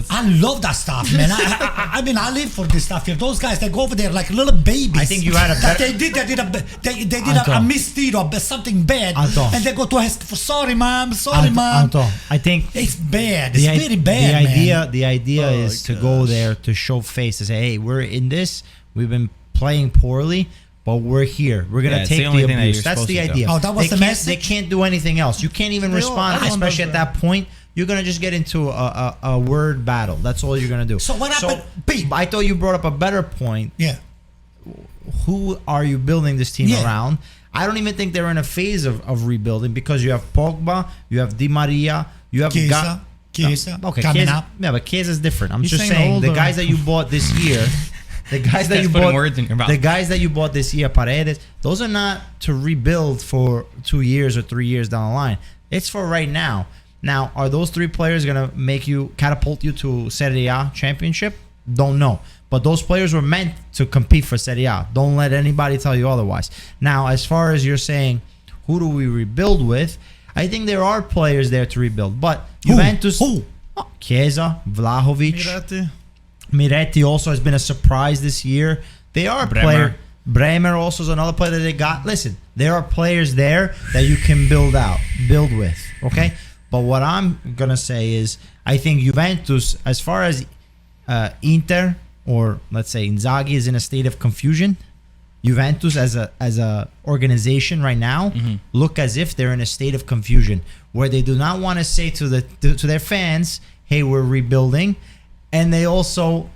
I love that stuff, man. I mean, I live for this stuff here. Those guys, they go over there like little babies. I think you had a better. They did a misdeed or something bad, Anto. and they go to ask for sorry, mom. Sorry, mom. Anto, I think It's bad. It's very bad, The idea is to go there to show face, to say, hey, we're in this. We've been playing poorly, but we're here. We're gonna it's take the only the thing that abuse. you're That's supposed the to do. idea. Oh, that was the message? They can't do anything else. You can't even respond, especially at that point. You're gonna just get into a word battle. That's all you're gonna do. So what happened, Pete? I thought you brought up a better point. Yeah. Who are you building this team Yeah. around? I don't even think they're in a phase of rebuilding, because you have Pogba, you have Di Maria, you have Chiesa Okay, coming Chiesa, up. yeah, but Chiesa's different. I'm He's just saying saying the older. guys that you bought this year, the guys that That's you putting bought, words in your mouth. the guys that you bought this year, Paredes, those are not to rebuild for 2 years or 3 years down the line. It's for right now. Now, are those three players gonna make you catapult you to Serie A championship? Don't know. But those players were meant to compete for Serie A. Don't let anybody tell you otherwise. Now, as far as you're saying, who do we rebuild with? I think there are players there to rebuild. But Juventus, Who? Chiesa, Vlahovic, Miretti. Miretti also has been a surprise this year. They are a Bremer. player. Bremer also is another player that they got. Listen, there are players there that you can build with. Okay? But what I'm going to say is, I think Juventus, as far as Inter, or let's say Inzaghi, is in a state of confusion, Juventus as a organization right now look as if they're in a state of confusion, where they do not want to say to their fans, hey, we're rebuilding. And they also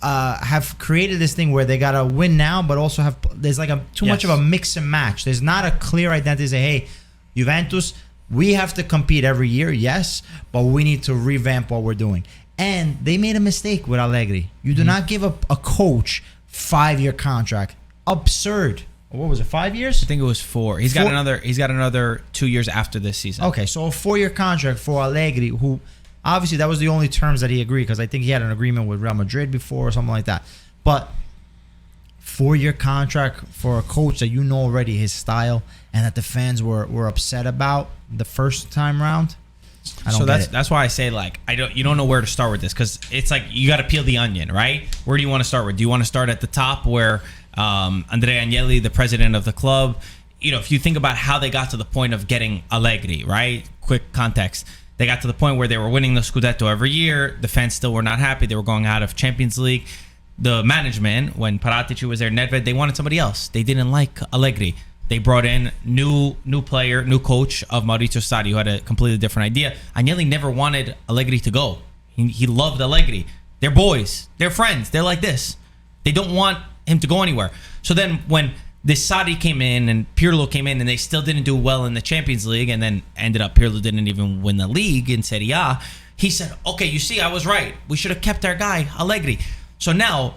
have created this thing where they gotta win now, but also there's like too much of a mix and match. There's not a clear identity. Say, hey, Juventus, we have to compete every year, yes, but we need to revamp what we're doing. And they made a mistake with Allegri. You do not give a coach 5-year contract. Absurd. What was it? 5 years? I think it was 4. He's got another 2 years after this season. Okay, so a 4-year contract for Allegri, who obviously that was the only terms that he agreed, because I think he had an agreement with Real Madrid before or something like that. But 4-year contract for a coach that you know already his style, and that the fans were upset about the first time round. I don't So get it. that's why I say, like, you don't know where to start with this, because it's like you got to peel the onion, right? Where do you want to start with? Do you want to start at the top where Andrea Agnelli, the president of the club, if you think about how they got to the point of getting Allegri, right? Quick context. They got to the point where they were winning the Scudetto every year. The fans still were not happy. They were going out of Champions League. The management, when Paratici was there, Nedved, they wanted somebody else. They didn't like Allegri. They brought in new player, new coach of Maurizio Sarri, who had a completely different idea. Agnelli never wanted Allegri to go. He loved Allegri. They're boys. They're friends. They're like this. They don't want him to go anywhere. So then when this Sarri came in and Pirlo came in and they still didn't do well in the Champions League, and then ended up Pirlo didn't even win the league in Serie A. He said, okay, you see, I was right. We should have kept our guy, Allegri. So now,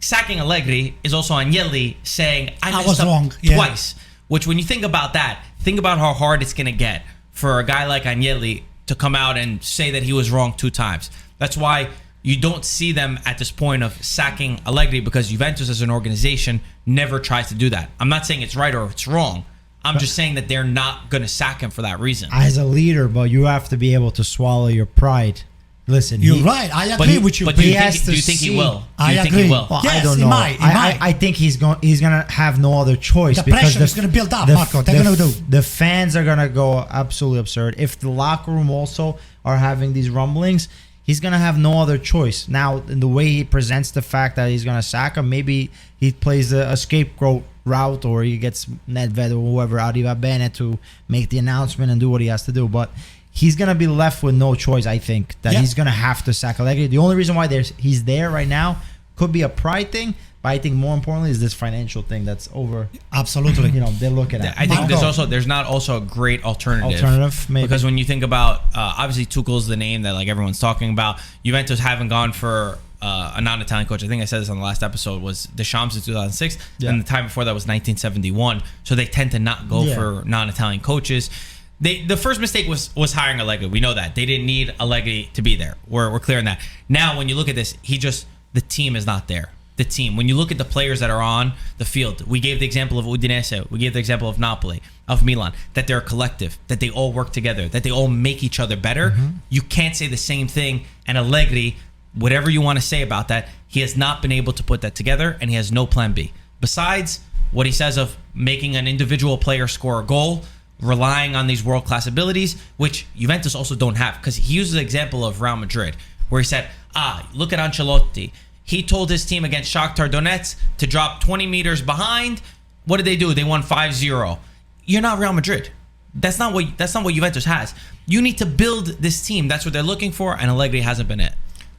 sacking Allegri is also Agnelli saying, I was wrong twice. Which, when you think about that, think about how hard it's going to get for a guy like Agnelli to come out and say that he was wrong 2 times. That's why you don't see them at this point of sacking Allegri, because Juventus as an organization never tries to do that. I'm not saying it's right or it's wrong. I'm just saying that they're not going to sack him for that reason. As a leader, but you have to be able to swallow your pride. Listen, you're right. I agree with you. But do you think he will? I agree. Well, yes, I don't know. He might. I think he's gonna have no other choice. The because pressure is going to build up, Marco. They're going to do. The fans are gonna go absolutely absurd. If the locker room also are having these rumblings, he's gonna have no other choice. Now, in the way he presents the fact that he's gonna sack him, maybe he plays a scapegoat route, or he gets Nedved or whoever out of Bene to make the announcement and do what he has to do. But he's going to be left with no choice, I think, that he's going to have to sack Allegri. The only reason why he's there right now could be a pride thing, but I think more importantly is this financial thing that's over. Absolutely. They're looking at. I think there's not also a great alternative. Maybe. Because when you think about, obviously Tuchel is the name that like everyone's talking about. Juventus haven't gone for a non-Italian coach. I think I said this on the last episode, was Deschamps in 2006, and the time before that was 1971. So they tend to not go for non-Italian coaches. The first mistake was hiring Allegri. We know that. They didn't need Allegri to be there. We're clear on that. Now, when you look at this, the team is not there. The team. When you look at the players that are on the field, we gave the example of Udinese. We gave the example of Napoli, of Milan, that they're a collective, that they all work together, that they all make each other better. You can't say the same thing. And Allegri, whatever you want to say about that, he has not been able to put that together, and he has no plan B. Besides what he says of making an individual player score a goal, relying on these world-class abilities, which Juventus also don't have. Because he uses the example of Real Madrid, where he said, look at Ancelotti. He told his team against Shakhtar Donetsk to drop 20 meters behind. What did they do? They won 5-0. You're not Real Madrid. That's not what Juventus has. You need to build this team. That's what they're looking for, and Allegri hasn't been it.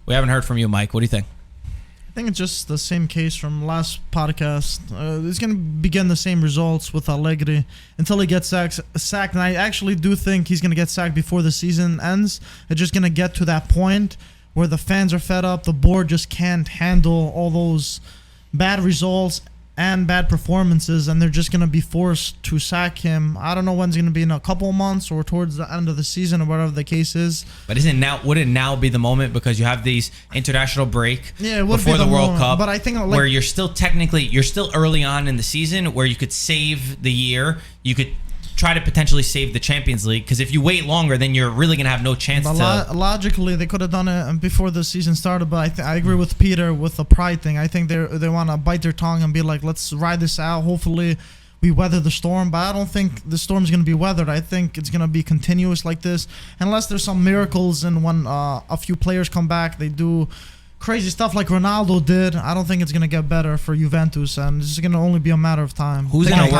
We haven't heard from you, Mike. What do you think? I think it's just the same case from last podcast. It's going to begin the same results with Allegri until he gets sacked. And I actually do think he's going to get sacked before the season ends. It's just going to get to that point where the fans are fed up. The board just can't handle all those bad results and bad performances, and they're just going to be forced to sack him. I don't know when it's going to be, in a couple of months or towards the end of the season or whatever the case is. But wouldn't now be the moment, because you have these international break before the World Cup, but I think where you're still early on in the season, where you could save the year, you could try to potentially save the Champions League, because if you wait longer, then you're really going to have no chance logically, they could have done it before the season started, but I agree with Peter with the pride thing. I think they want to bite their tongue and be like, let's ride this out. Hopefully we weather the storm, but I don't think the storm's going to be weathered. I think it's going to be continuous like this, unless there's some miracles, and when a few players come back, they do crazy stuff like Ronaldo did. I don't think it's going to get better for Juventus, and it's going to only be a matter of time. Who's in a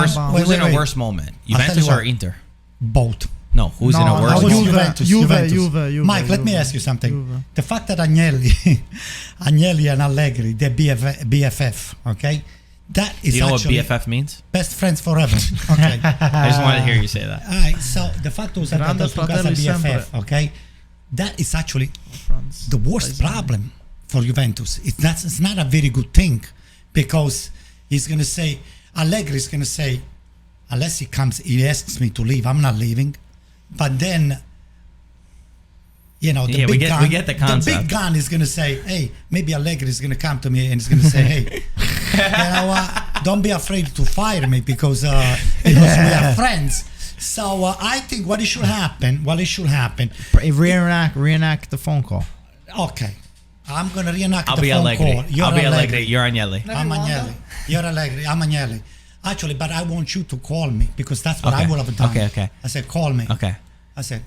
worse moment? Juventus or Inter? Both. No, who's in a worse moment? Juventus. Mike, let me ask you something. The fact that Agnelli and Allegri, they're BFF, okay? That is, do you know what BFF means? Best friends forever. Okay. I just wanted to hear you say that. All right. So the fact was that those two guys are BFF, okay? That is actually the worst problem for Juventus. It's not a very good thing, because he's going to say, Allegri is going to say, unless he asks me to leave, I'm not leaving. But then, we get the concept. The big gun is going to say, hey, maybe Allegri is going to come to me and he's going to say, hey, you know what? Don't be afraid to fire me, because we are friends. So I think what should happen. Reenact the phone call. Okay. I'm going to reenact I'll the be phone Allegri. call. I'll be Allegri. You're Agnelli. I'm Agnelli. You're Allegri. I'm Agnelli. Actually, but I want you to call me, because that's what I would have done. Okay. I said, call me. Okay. I said,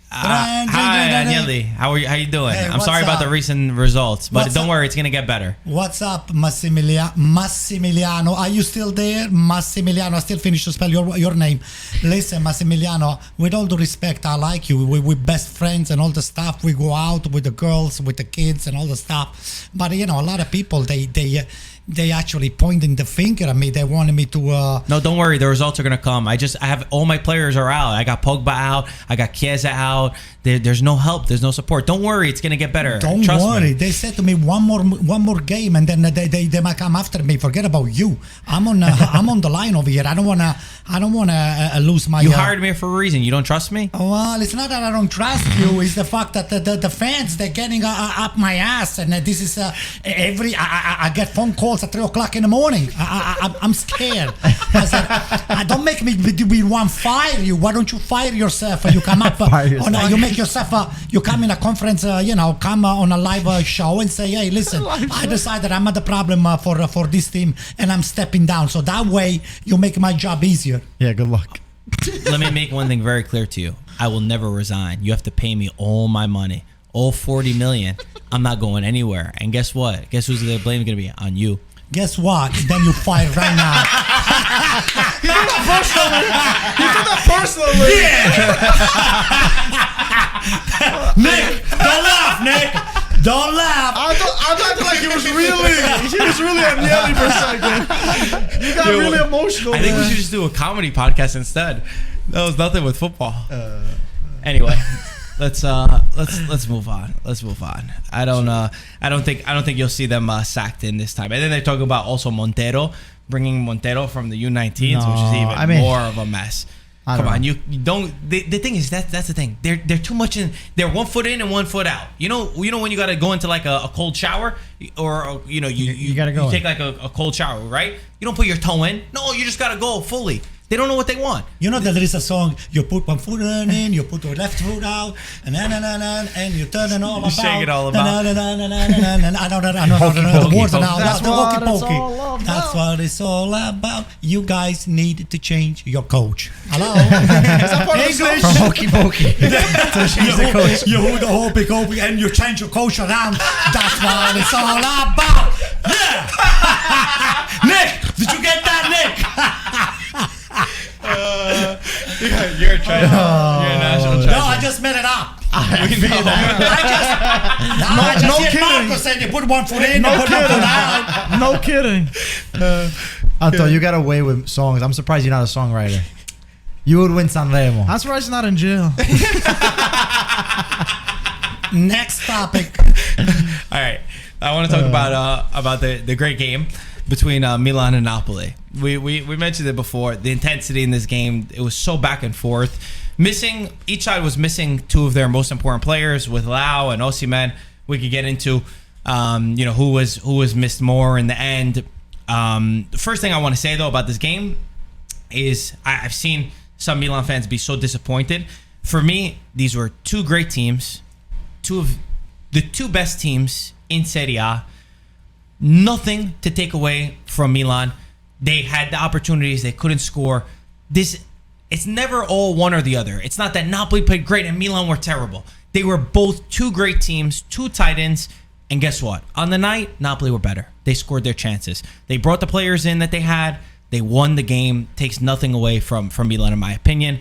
how Hi, Agnelli. How you doing? Hey, I'm sorry what's about the up? recent results, but What's don't up? worry, it's gonna get better. What's up, Massimiliano? Are you still there? Massimiliano, I still finish to spell your name. Listen, Massimiliano, with all due respect, I like you. We're best friends and all the stuff. We go out with the girls, with the kids and all the stuff. But, you know, a lot of people, they actually pointing the finger at me. They wanted me to... No, don't worry. The results are gonna come. I have all my players are out. I got Pogba out. I got Chiesa out. There's no help. There's no support. Don't worry. It's gonna get better. Don't Trust worry. me. They said to me one more game, and then they might come after me. Forget about you. I'm on the line over here. I don't wanna lose my. You hired me for a reason. You don't trust me? Well, it's not that I don't trust you. It's the fact that the fans, they're getting up my ass, and this is I get phone calls at 3 o'clock in the morning. I'm scared. I said, don't make me want to fire you. Why don't you fire yourself and you come up you make yourself you come in a conference, come on a live show and say, hey, listen, I decided I'm not the problem for this team and I'm stepping down. So that way you make my job easier. Yeah, good luck. Let me make one thing very clear to you. I will never resign. You have to pay me all my money, all 40 million. I'm not going anywhere. And guess what? Guess who's the blame going to be on you? Guess what? Then you fired right now. He took that personally. Nick, don't laugh, Nick. Don't laugh. I thought like he was really Agnelli for a second. You got really emotional. I think we man. should just do a comedy podcast instead. That was nothing with football. Anyway, let's move on. Let's move on. I don't think you'll see them sacked in this time. And then they talk about also bringing Montero from the U19s, which is even more of a mess. Come on, you don't. The thing is that's the thing. They're too much in. They're 1 foot in and 1 foot out. You know when you got to go into like a cold shower, or you gotta go. You take like a cold shower, right? You don't put your toe in. No, you just gotta go fully. They don't know what they want. You know that there is a song, you put one foot in, you put your left foot out, and you turn it all about. shake it all about. I know the words now. That's The what hokey it's pokey. all about. That's what it's all about. You guys need to change your coach. Hello? English. From Hokey Pokey to change the coach. You hold the hokey pokey and you change your coach around. That's what it's all about. Yeah. Nick, did you get that, Nick? You're a national treasure. No, I just made it up. I just no hear kidding. Marco saying you put 1 foot in, No you put 1 foot kidding. out. No kidding. Anto, you got away with songs. I'm surprised you're not a songwriter. You would win Sanremo. I'm surprised he's not in jail. Next topic. All right, I want to talk about the great game between Milan and Napoli. We mentioned it before. The intensity in this game, it was so back and forth. Each side was missing two of their most important players with Lau and Osimhen. We could get into who was missed more in the end. The first thing I want to say though about this game is I've seen some Milan fans be so disappointed. For me, these were two great teams, two of the two best teams in Serie A. Nothing to take away from Milan. They had the opportunities, they couldn't score. It's never all one or the other. It's not that Napoli played great and Milan were terrible. They were both two great teams, two tight ends, and guess what? On the night, Napoli were better. They scored their chances. They brought the players in that they had. They won the game. Takes nothing away from Milan, in my opinion.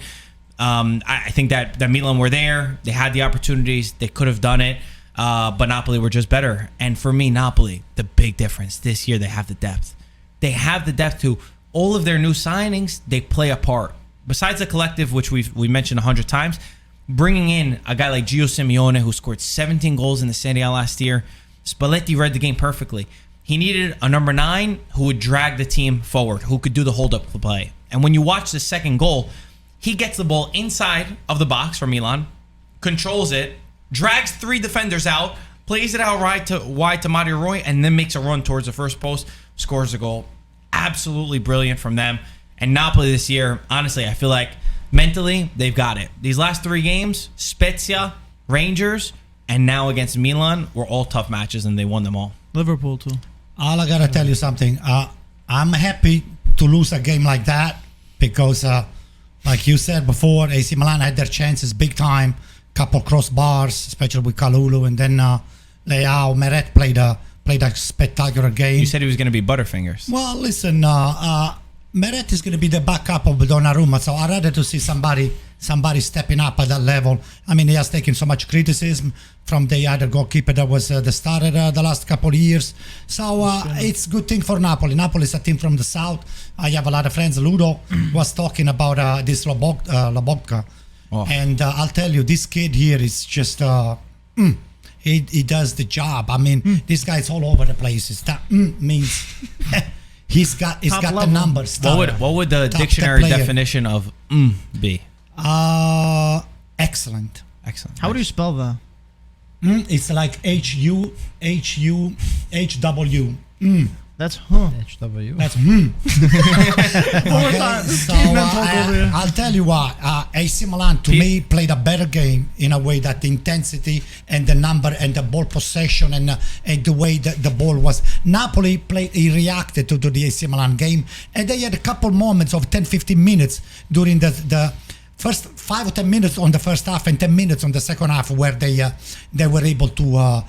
I think that Milan were there. They had the opportunities. They could have done it. But Napoli were just better. And for me, Napoli, the big difference this year, they have the depth. They have the depth to all of their new signings. They play a part. Besides the collective, which we mentioned 100 times, bringing in a guy like Gio Simeone, who scored 17 goals in the Serie A last year. Spalletti read the game perfectly. He needed a number 9 who would drag the team forward, who could do the hold-up play. And when you watch the second goal, he gets the ball inside of the box for Milan, controls it, drags 3 defenders out, plays it out wide to Mario Rui, and then makes a run towards the first post, scores a goal. Absolutely brilliant from them. And Napoli this year, honestly, I feel like mentally, they've got it. These last 3 games, Spezia, Rangers, and now against Milan, were all tough matches, and they won them all. Liverpool too. All I gotta tell you something. I'm happy to lose a game like that because, like you said before, AC Milan had their chances big time. couple crossbars, especially with Kalulu, and then Leao, Meret played a spectacular game. You said he was going to be Butterfingers. Well, listen, Meret is going to be the backup of Donnarumma, so I'd rather to see somebody stepping up at that level. I mean, he has taken so much criticism from the other goalkeeper that was the starter the last couple of years. So it's a good thing for Napoli. Napoli is a team from the south. I have a lot of friends. Ludo was talking about this Lobotka. Oh. And I'll tell you, this kid here is just... He does the job. I mean, this guy's all over the places. That means he's got the numbers. What would the dictionary definition of be? Excellent. Excellent. How do you spell that? It's like HUHW. That's HW. That's Okay, so I'll tell you what, AC Milan to me played a better game in a way that the intensity and the number and the ball possession and the way that the ball was. Napoli he reacted to the AC Milan game, and they had a couple moments of 10-15 minutes during the first 5 or 10 minutes on the first half and 10 minutes on the second half where they were able to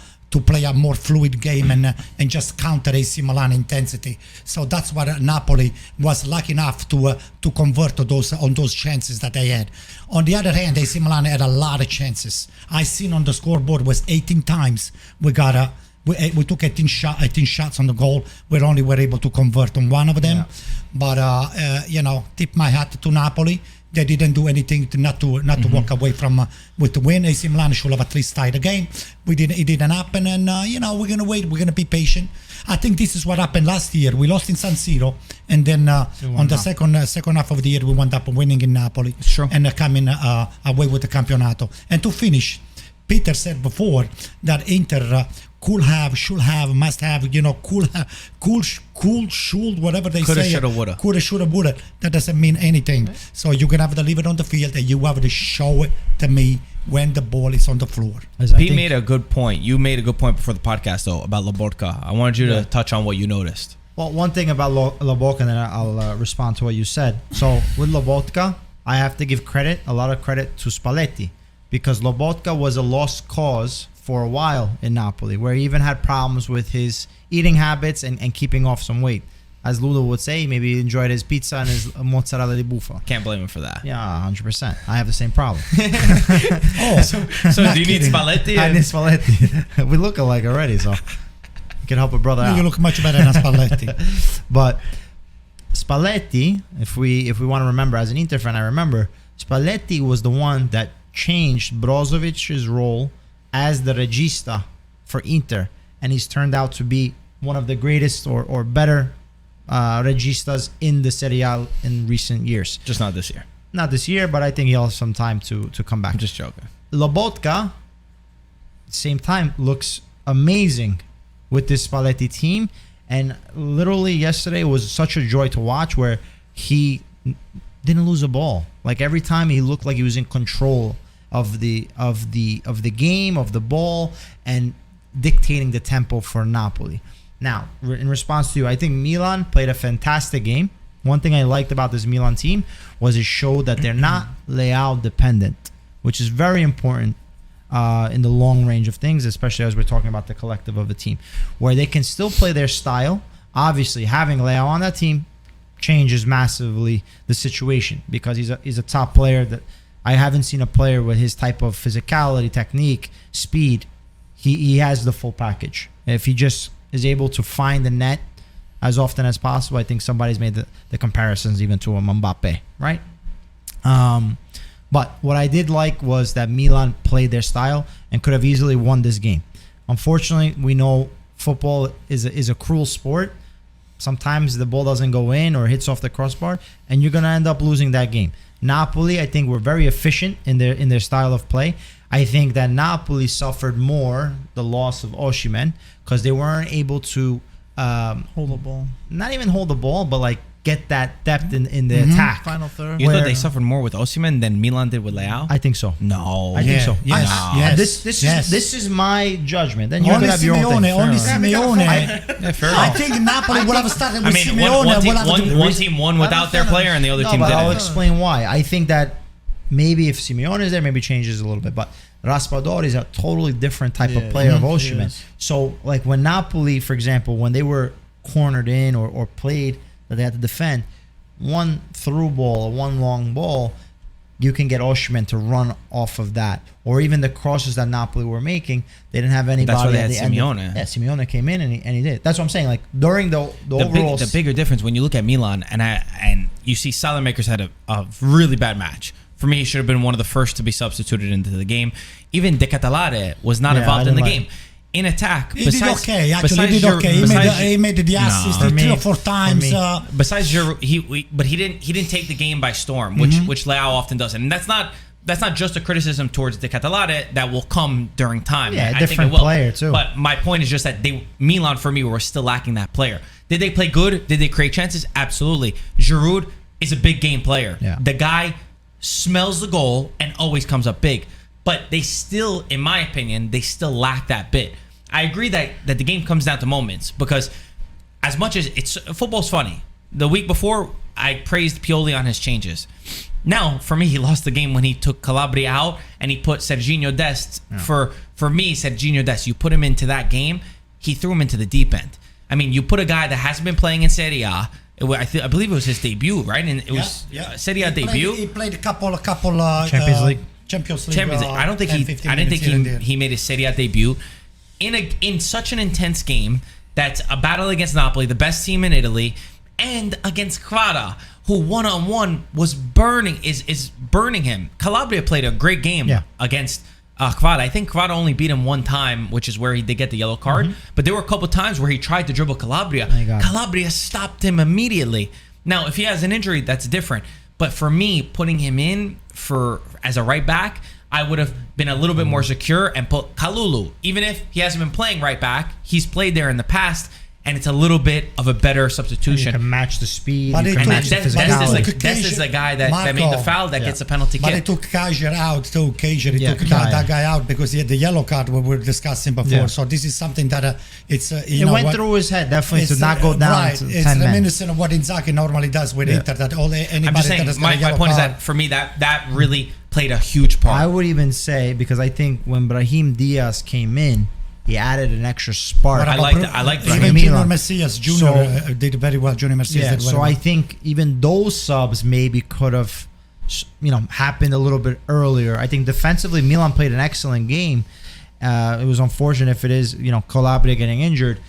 play a more fluid game and just counter AC Milan intensity. So that's what Napoli was lucky enough to convert on those chances that they had. On the other hand, AC Milan had a lot of chances. I seen on the scoreboard was 18 times we took 18 shots on the goal. We only were able to convert on one of them. Yeah. But tip my hat to Napoli. They didn't do anything not to walk away from with the win. AC Milan should have at least tied the game. It didn't happen, and we're gonna wait. We're gonna be patient. I think this is what happened last year. We lost in San Siro, and then on the second half of the year we wound up winning in Napoli and coming away with the Campionato. And to finish, Peter said before that Inter could have, should have, must have, should, whatever they coulda, say. shoulda, woulda. Coulda, shoulda, woulda. That doesn't mean anything. So you're going to have to leave it on the field and you have to show it to me when the ball is on the floor. Pete made a good point. You made a good point before the podcast, though, about Lobotka. I wanted you to touch on what you noticed. Well, one thing about Lobotka, and then I'll respond to what you said. So with Lobotka, I have to give a lot of credit to Spalletti, because Lobotka was a lost cause for a while in Napoli, where he even had problems with his eating habits and keeping off some weight. As Ludo would say, maybe he enjoyed his pizza and his mozzarella di bufala. Can't blame him for that. Yeah, 100%. I have the same problem. So do you need Spalletti? I need Spalletti. We look alike already, so you can help a brother out. You look much better than Spalletti. But Spalletti, if we want to remember, as an Inter fan, I remember Spalletti was the one that changed Brozovic's role as the regista for Inter, and he's turned out to be one of the greatest or better registas in the Serie A in recent years. Just not this year. Not this year, but I think he'll have some time to come back. I'm just joking. Lobotka, same time, looks amazing with this Spalletti team, and literally yesterday was such a joy to watch, where he didn't lose a ball. Like every time he looked like he was in control of the game, of the ball, and dictating the tempo for Napoli. Now, in response to you, I think Milan played a fantastic game. One thing I liked about this Milan team was it showed that they're not Leao dependent, which is very important in the long range of things, especially as we're talking about the collective of the team, where they can still play their style. Obviously, having Leao on that team changes massively the situation, because he's a top player that I haven't seen a player with his type of physicality, technique, speed. He has the full package. If he just is able to find the net as often as possible, I think somebody's made the comparisons even to Mbappe, right? But what I did like was that Milan played their style and could have easily won this game. Unfortunately, we know football is a cruel sport. Sometimes the ball doesn't go in or hits off the crossbar, and you're going to end up losing that game. Napoli, I think, were very efficient in their style of play. I think that Napoli suffered more the loss of Osimhen, because they weren't able to hold the ball. Not even hold the ball, but like get that depth in the attack. Final third. You thought they suffered more with Osimhen than Milan did with Leao? I think so. No. I think so. Yes. This is my judgment. Then you Only could have your own thing. Only Fair enough. Simeone. Yeah, fair I enough. think Napoli would have started with I mean, Simeone. one team won without their player and the other No, team but I'll didn't. explain why. I think that maybe if Simeone is there, maybe changes a little bit. But Raspadori is a totally different type of player of Osimhen. So like when Napoli, for example, when they were cornered in or played that they had to defend, one through ball or one long ball, you can get Osimhen to run off of that. Or even the crosses that Napoli were making, they didn't have anybody. That's why they had at the end Simeone. Yeah, Simeone came in and he did. That's what I'm saying. Like during the overall, the bigger difference when you look at Milan and you see Salamakers had a really bad match. For me, he should have been one of the first to be substituted into the game. Even De Catalare was not involved in the game. In attack, he did okay. Actually, he did okay. He made the assist 3 or 4 times. Besides Giroud, but he didn't take the game by storm, which Leao often does, and that's not just a criticism towards De Catalare. That will come during time. Yeah, I different think it will. player too. But my point is just that Milan for me were still lacking that player. Did they play good? Did they create chances? Absolutely. Giroud is a big game player. Yeah. The guy smells the goal and always comes up big. But they still, in my opinion, they still lack that bit. I agree that the game comes down to moments because as much as football's funny. The week before, I praised Pioli on his changes. Now, for me, he lost the game when he took Calabria out and he put Serginho Dest. Yeah. For me, Serginho Dest, you put him into that game, he threw him into the deep end. I mean, you put a guy that hasn't been playing in Serie A. I believe it was his debut, right? And it was Serie A debut. He played a couple Champions League. Champions League. I don't think he made his Serie A debut in such an intense game. That's a battle against Napoli, the best team in Italy, and against Kvara, who one-on-one was burning him. Calabria played a great game against Kvara. I think Kvara only beat him one time, which is where he did get the yellow card. But there were a couple times where he tried to dribble Calabria. Calabria stopped him immediately. Now, if he has an injury, that's different. But for me, putting him in as a right back, I would have been a little bit more secure and put Kalulu. Even if he hasn't been playing right back, he's played there in the past, and it's a little bit of a better substitution. You can match the speed. But you can match the physicality. This is the guy that made the foul that gets a penalty kick. But he took Kajer out too. Kajer, he took that guy out because he had the yellow card we were discussing before. Yeah. So this is something that it went through his head definitely to not go down to 10 men. It's reminiscent of what Inzaghi normally does with Inter. That anybody I'm just saying, my point is that for me that really played a huge part. I would even say, because I think when Brahim Diaz came in, he added an extra spark. I like even Junior Messias Junior did very well. Junior Messias did very well. I think even those subs maybe could have, happened a little bit earlier. I think defensively, Milan played an excellent game. It was unfortunate if it is, Calabria getting injured,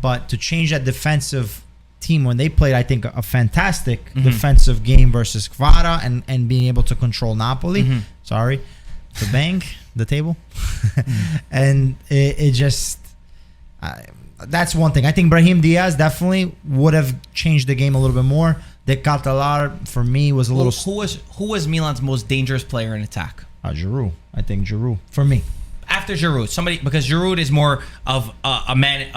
but to change that defensive team when they played, I think, a fantastic defensive game versus Kvara and being able to control Napoli. Sorry, to bang the table. And it just that's one thing. I think Brahim Diaz definitely would have changed the game a little bit more. De Catalar for me was a little. Who was Milan's most dangerous player in attack? Giroud. I think Giroud for me. After Giroud, because Giroud is more of a man,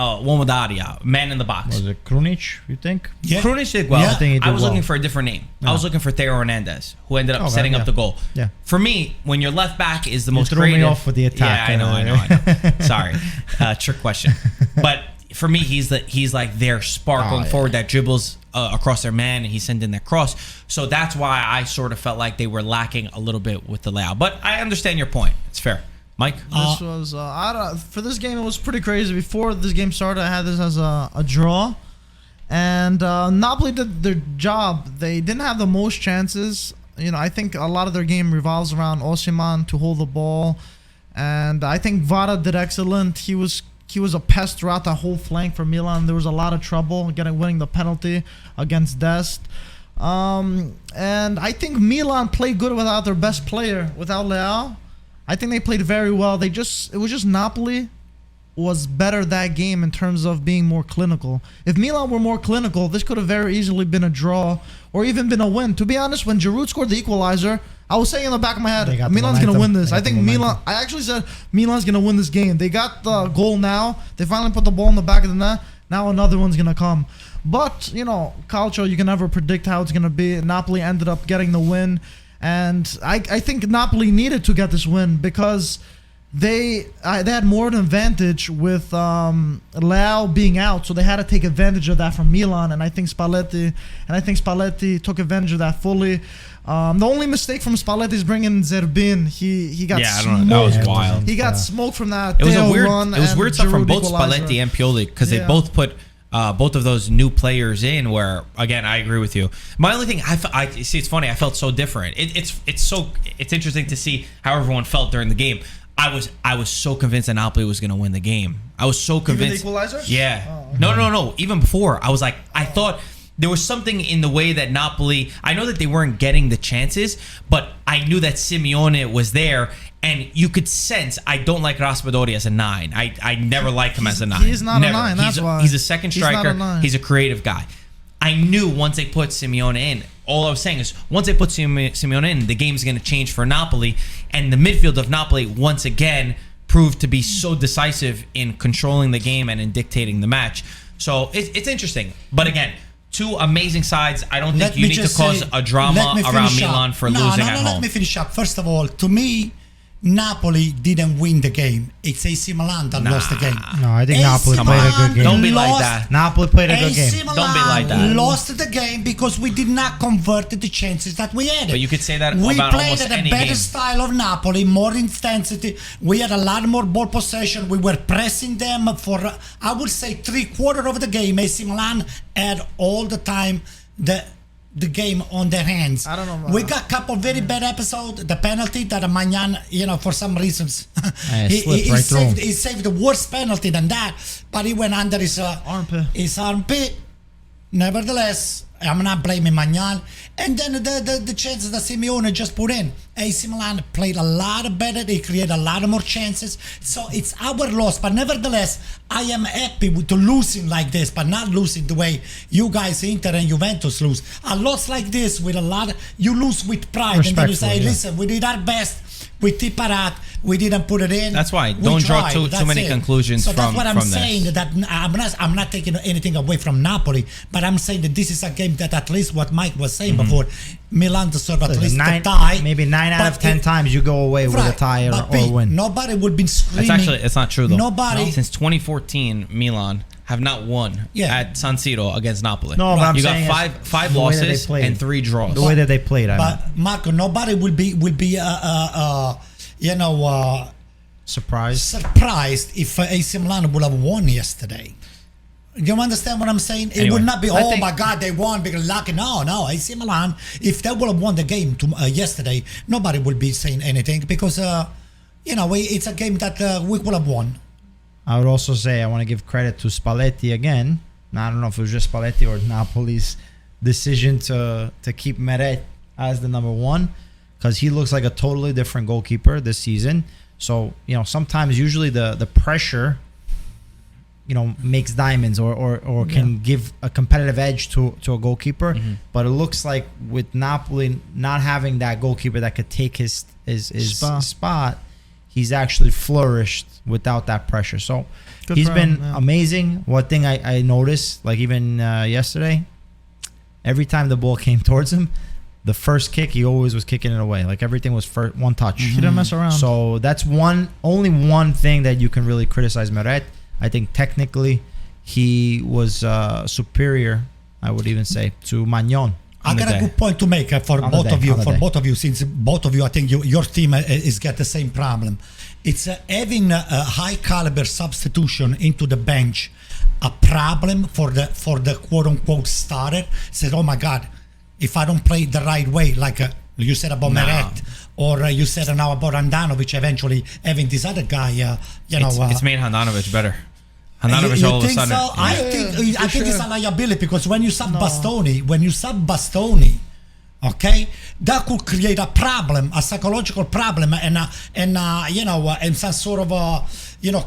man in the box. Was it Krunic, you think? Yeah. Krunic did well. Yeah. I think he did was looking for a different name. I was looking for Theo Hernandez, who ended up setting up the goal. Yeah. For me, when your left back is the most creative. You threw me off with the attack. Yeah, I know. Sorry. Trick question. But for me, he's like their spark going forward that dribbles across their man and he's sending that cross. So that's why I sort of felt like they were lacking a little bit with the layout. But I understand your point. It's fair. Mike? This was for this game. It was pretty crazy. Before this game started, I had this as a draw, and Napoli did their job. They didn't have the most chances. I think a lot of their game revolves around Osimhen to hold the ball, and I think Vara did excellent. He was a pest throughout the whole flank for Milan. There was a lot of trouble winning the penalty against Dest. And I think Milan played good without their best player, without Leao. I think they played very well. It was just Napoli was better that game in terms of being more clinical. If Milan were more clinical, this could have very easily been a draw or even been a win. To be honest, when Giroud scored the equalizer, I was saying in the back of my head, Milan's going to win this. I think Milan, I actually said Milan's going to win this game. They got the goal now. They finally put the ball in the back of the net. Now another one's going to come. But, calcio, you can never predict how it's going to be. Napoli ended up getting the win. And I think Napoli needed to get this win because they had more of an advantage with Leao being out, so they had to take advantage of that from Milan, and I think Spalletti took advantage of that fully. The only mistake from Spalletti is bringing Zerbin. He got smoked. That was wild. He got smoked from that. It was a weird. run It was and weird stuff from Giroud both equalizer. Spalletti and Pioli because they Yeah. both put both of those new players in. Where again, I agree with you. My only thing, I see, it's funny. I felt so different. It's interesting to see how everyone felt during the game. I was so convinced that Napoli was going to win the game. I was so convinced. Even the equalizer? Yeah. Oh. No. Even before, I was like, I thought there was something in the way that Napoli. I know that they weren't getting the chances, but I knew that Simeone was there, and you could sense. I don't like Raspadori as a 9. I never liked him as a 9. He's not a Never. 9, that's why. He's a second He's not a striker. 9. He's a creative guy. I knew once they put Simeone in, all I was saying is once they put Simeone in, the game's going to change for Napoli. And the midfield of Napoli, once again, proved to be so decisive in controlling the game and in dictating the match. So it's interesting. But again, two amazing sides. I don't think you need to cause a drama around Milan for losing at home. Let me finish up. First of all, to me, Napoli didn't win the game. It's AC Milan that lost the game. No, I think AC Napoli played a good game. Don't be like that. Napoli played a good AC game. Milan Don't be like that. lost the game because we did not convert the chances that we had. But you could say that we about played almost at a any better game. style of Napoli, more intensity. We had a lot more ball possession. We were pressing them for, I would say, 3/4 of the game. AC Milan had all the time the game on their hands. I don't know. We got a couple very bad episodes. The penalty that Magnan, for some reasons, slipped right through him. he saved the worst penalty than that, but he went under his Armpit. His armpit. Nevertheless, I'm not blaming Magnan. And then the chances that Simeone just put in. AC Milan played a lot better. They created a lot more chances. So it's our loss. But nevertheless, I am happy to losing like this, but not losing the way you guys, Inter and Juventus, lose. A loss like this with a lot, you lose with pride. And then you say, Respectfully, yeah. listen, we did our best. We tip it out. We didn't put it in. That's why. We Don't draw tried. too That's many it. conclusions so that's what I'm from this. saying. That I'm not taking anything away from Napoli, but I'm saying that this is a game that at least what Mike was saying before, Milan deserve at least a tie. Maybe 9 out of But 10 times you go away with a tie but or Pete, win. Nobody would be screaming. It's not true though. Nobody. Since 2014, Milan have not won at San Siro against Napoli. No, but I'm you saying got is five the way that they losses played. and 3 draws. The way that they played, I mean. But Marco, nobody will be surprised if AC Milan would have won yesterday. You understand what I'm saying? It Anyway, would not be, I oh think- my God, they won because lucky. No, AC Milan, if they would have won the game yesterday, nobody would be saying anything because, it's a game that we would have won. I would also say I want to give credit to Spalletti again. Now, I don't know if it was just Spalletti or Napoli's decision to keep Meret as the number 1 because he looks like a totally different goalkeeper this season. So, sometimes usually the pressure, makes diamonds or can give a competitive edge to a goalkeeper. Mm-hmm. But it looks like with Napoli not having that goalkeeper that could take his spot, he's actually flourished without that pressure. So Good he's for been him, yeah. amazing. One thing I noticed, like even yesterday, every time the ball came towards him, the first kick, he always was kicking it away. Like everything was one touch. He didn't mess around. So that's only one thing that you can really criticize Meret. I think technically he was superior, I would even say, to Magnon. I got a good point to make for On the both day, of you. on the For day. both of you, since both of you, I think your team is got the same problem. It's having a high caliber substitution into the bench a problem for the quote unquote starter. Said, oh my God, if I don't play the right way, like you said about Meret, or you said now about Handanovic, eventually having this other guy, It's made Handanovic better. Handanovic you all of a think sudden. so? I think sure. it's a liability because when you sub Bastoni, okay, that could create a problem, a psychological problem, and some sort of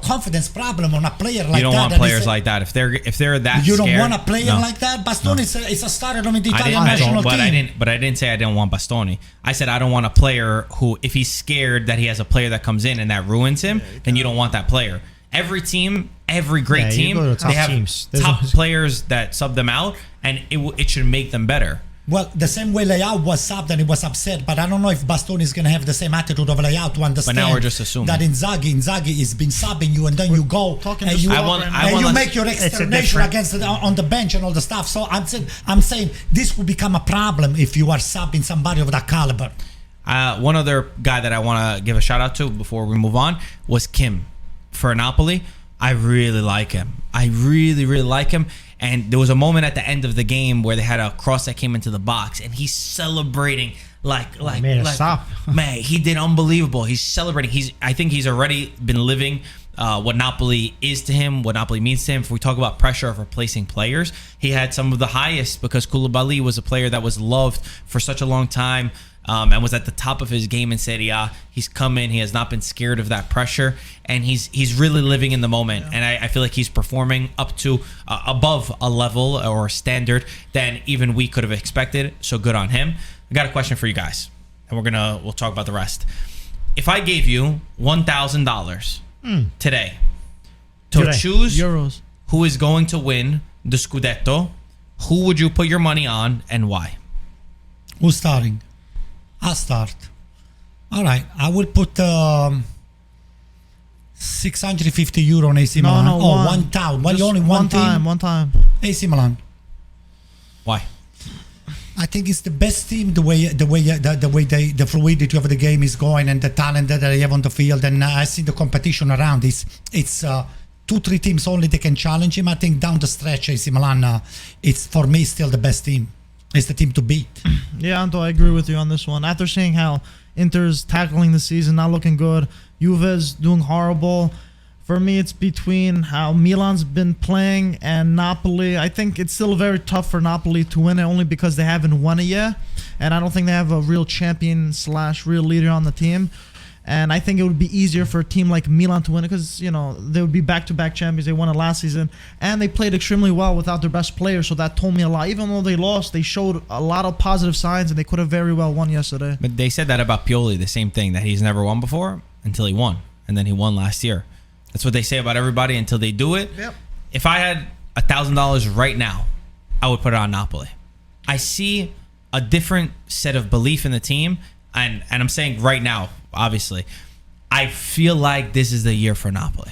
confidence problem on a player like that. You don't want that players is- like that. If they're that You scared, don't want a player no. like that. Bastoni is a starter on the I Italian didn't, national but team. I didn't say I didn't want Bastoni. I said I don't want a player who, if he's scared that he has a player that comes in and that ruins him, then you don't want that player. Every team, every great Yeah, you team, go to top they have teams. There's top always- players that sub them out, and it should make them better. Well, the same way Leao was subbed and he was upset, but I don't know if Bastoni is going to have the same attitude of Leao to understand. But now we're just assuming that Inzaghi has been subbing you, and then you go talking and to you, I want make your externation against on the bench and all the stuff. So I'm saying this will become a problem if you are subbing somebody of that caliber. One other guy that I want to give a shout out to before we move on was Kim for Napoli. I really like him. I really, really like him. And there was a moment at the end of the game where they had a cross that came into the box, and he's celebrating like stop. Man, he did unbelievable. He's celebrating. I think he's already been living what Napoli is to him, what Napoli means to him. If we talk about pressure of replacing players, he had some of the highest because Koulibaly was a player that was loved for such a long time. And was at the top of his game in Serie A. He's come in. He has not been scared of that pressure, and he's really living in the moment. Yeah. And I feel like he's performing up to above a level or a standard than even we could have expected. So good on him. I got a question for you guys, and we'll talk about the rest. If I gave you $1,000 today to choose Euros who is going to win the Scudetto, who would you put your money on and why? Who's starting? I'll start. All right. I will put 650 euro on AC Milan. No, 1,000. Well, only one time. AC Milan. Why? I think it's the best team. The fluidity of the game is going and the talent that they have on the field, and I see the competition around. It's 2-3 teams only that can challenge him. I think down the stretch, AC Milan, it's for me still the best team. It's the team to beat. Yeah, Anto, I agree with you on this one. After seeing how Inter's tackling the season, not looking good, Juve's doing horrible. For me, it's between how Milan's been playing and Napoli. I think it's still very tough for Napoli to win it only because they haven't won it yet. And I don't think they have a real champion / real leader on the team. And I think it would be easier for a team like Milan to win it because, they would be back-to-back champions. They won it last season. And they played extremely well without their best player, so that told me a lot. Even though they lost, they showed a lot of positive signs, and they could have very well won yesterday. But they said that about Pioli, the same thing, that he's never won before until he won. And then he won last year. That's what they say about everybody until they do it. Yep. If I had $1,000 right now, I would put it on Napoli. I see a different set of belief in the team. And I'm saying right now, obviously, I feel like this is the year for Napoli.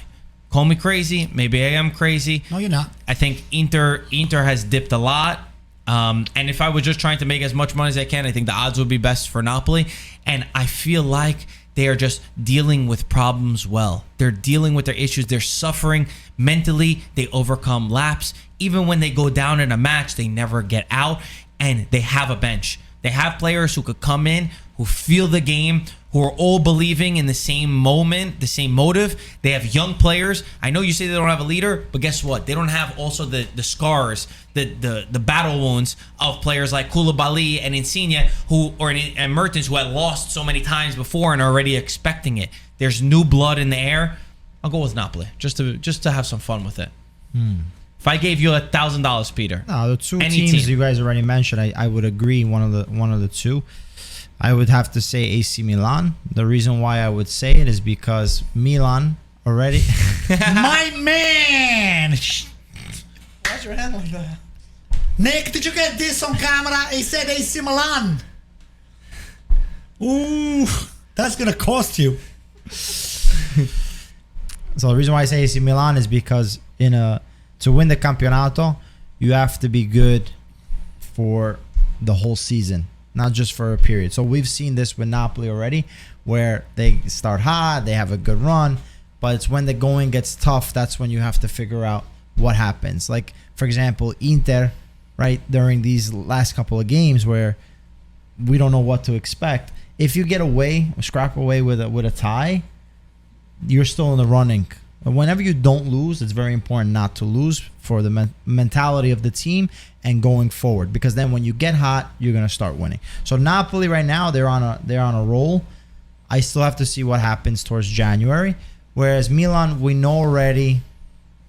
Call me crazy. Maybe I am crazy. No, you're not. I think Inter has dipped a lot. And if I was just trying to make as much money as I can, I think the odds would be best for Napoli. And I feel like they are just dealing with problems well. They're dealing with their issues. They're suffering mentally. They overcome laps. Even when they go down in a match, they never get out. And they have a bench. They have players who could come in, who feel the game, who are all believing in the same moment, the same motive. They have young players. I know you say they don't have a leader, but guess what? They don't have also the scars, the battle wounds of players like Koulibaly and Insigne and Mertens, who had lost so many times before and are already expecting it. There's new blood in the air. I'll go with Napoli just to have some fun with it. If I gave you $1,000, Peter. No, the two teams you guys already mentioned, I would agree one of the two. I would have to say AC Milan. The reason why I would say it is because Milan already. My man! Why's your hand like that? Nick, did you get this on camera? He said AC Milan. Ooh, that's going to cost you. So the reason why I say AC Milan is because to win the Campionato, you have to be good for the whole season, not just for a period. So we've seen this with Napoli already, where they start hot, they have a good run, but it's when the going gets tough, that's when you have to figure out what happens. Like, for example, Inter, right, during these last couple of games where we don't know what to expect. If you get scrap away with a tie, you're still in the running. Whenever you don't lose, it's very important not to lose for the mentality of the team and going forward, because then when you get hot, you're going to start winning. So Napoli right now, they're on a roll. I still have to see what happens towards January. Whereas Milan, we know already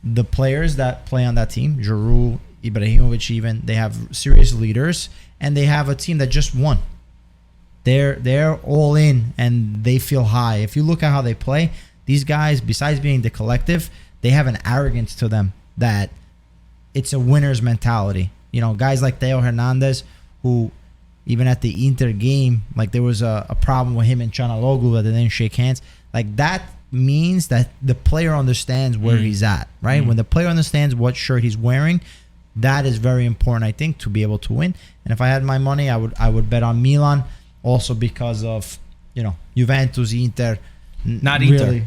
the players that play on that team, Giroud, Ibrahimovic even, they have serious leaders, and they have a team that just won. They're all in and they feel high. If you look at how they play, these guys, besides being the collective, they have an arrogance to them that it's a winner's mentality. You know, guys like Theo Hernandez, who, even at the Inter game, like there was a problem with him and Canaloglu that they didn't shake hands. Like that means that the player understands where he's at, right? When the player understands what shirt he's wearing, that is very important, I think, to be able to win. And if I had my money, I would bet on Milan, also because of, you know, Juventus, Inter. Not Inter.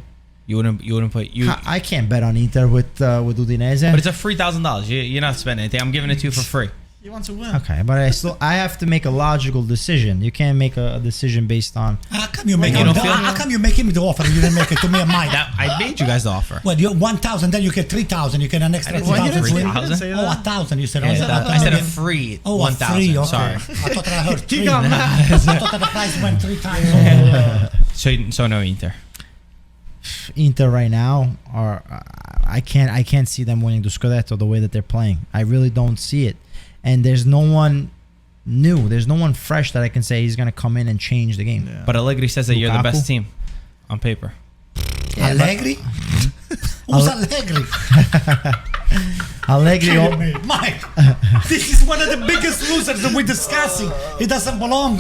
You wouldn't put you. I can't bet on Inter with Udinese. But it's a free $1,000. You're not spending anything. I'm giving it to you for free. He wants to win. Okay, but I have to make a logical decision. You can't make a decision based on. How come you make You him? don't feel- How come you make him the offer? You didn't make it to me and Mike. I made you guys the offer. Well, you 1,000, then you get 3,000. You get an extra I didn't say 2,000. 3,000. Say Oh, that. 1,000. You said. Yeah, Oh, I said a free Oh, 1,000. free. Okay. Sorry. I thought I heard He three. got I mad. thought that the price went 3 times. So no Inter. Inter right now I can't see them winning the Scudetto the way that they're playing. I really don't see it. And there's no one new. There's no one fresh that I can say he's going to come in and change the game. Yeah. But Allegri says that you're the Lukaku? best team on paper. Allegri? Who's Allegri? Allegri, Mike, this is one of the biggest losers that we're discussing. He doesn't belong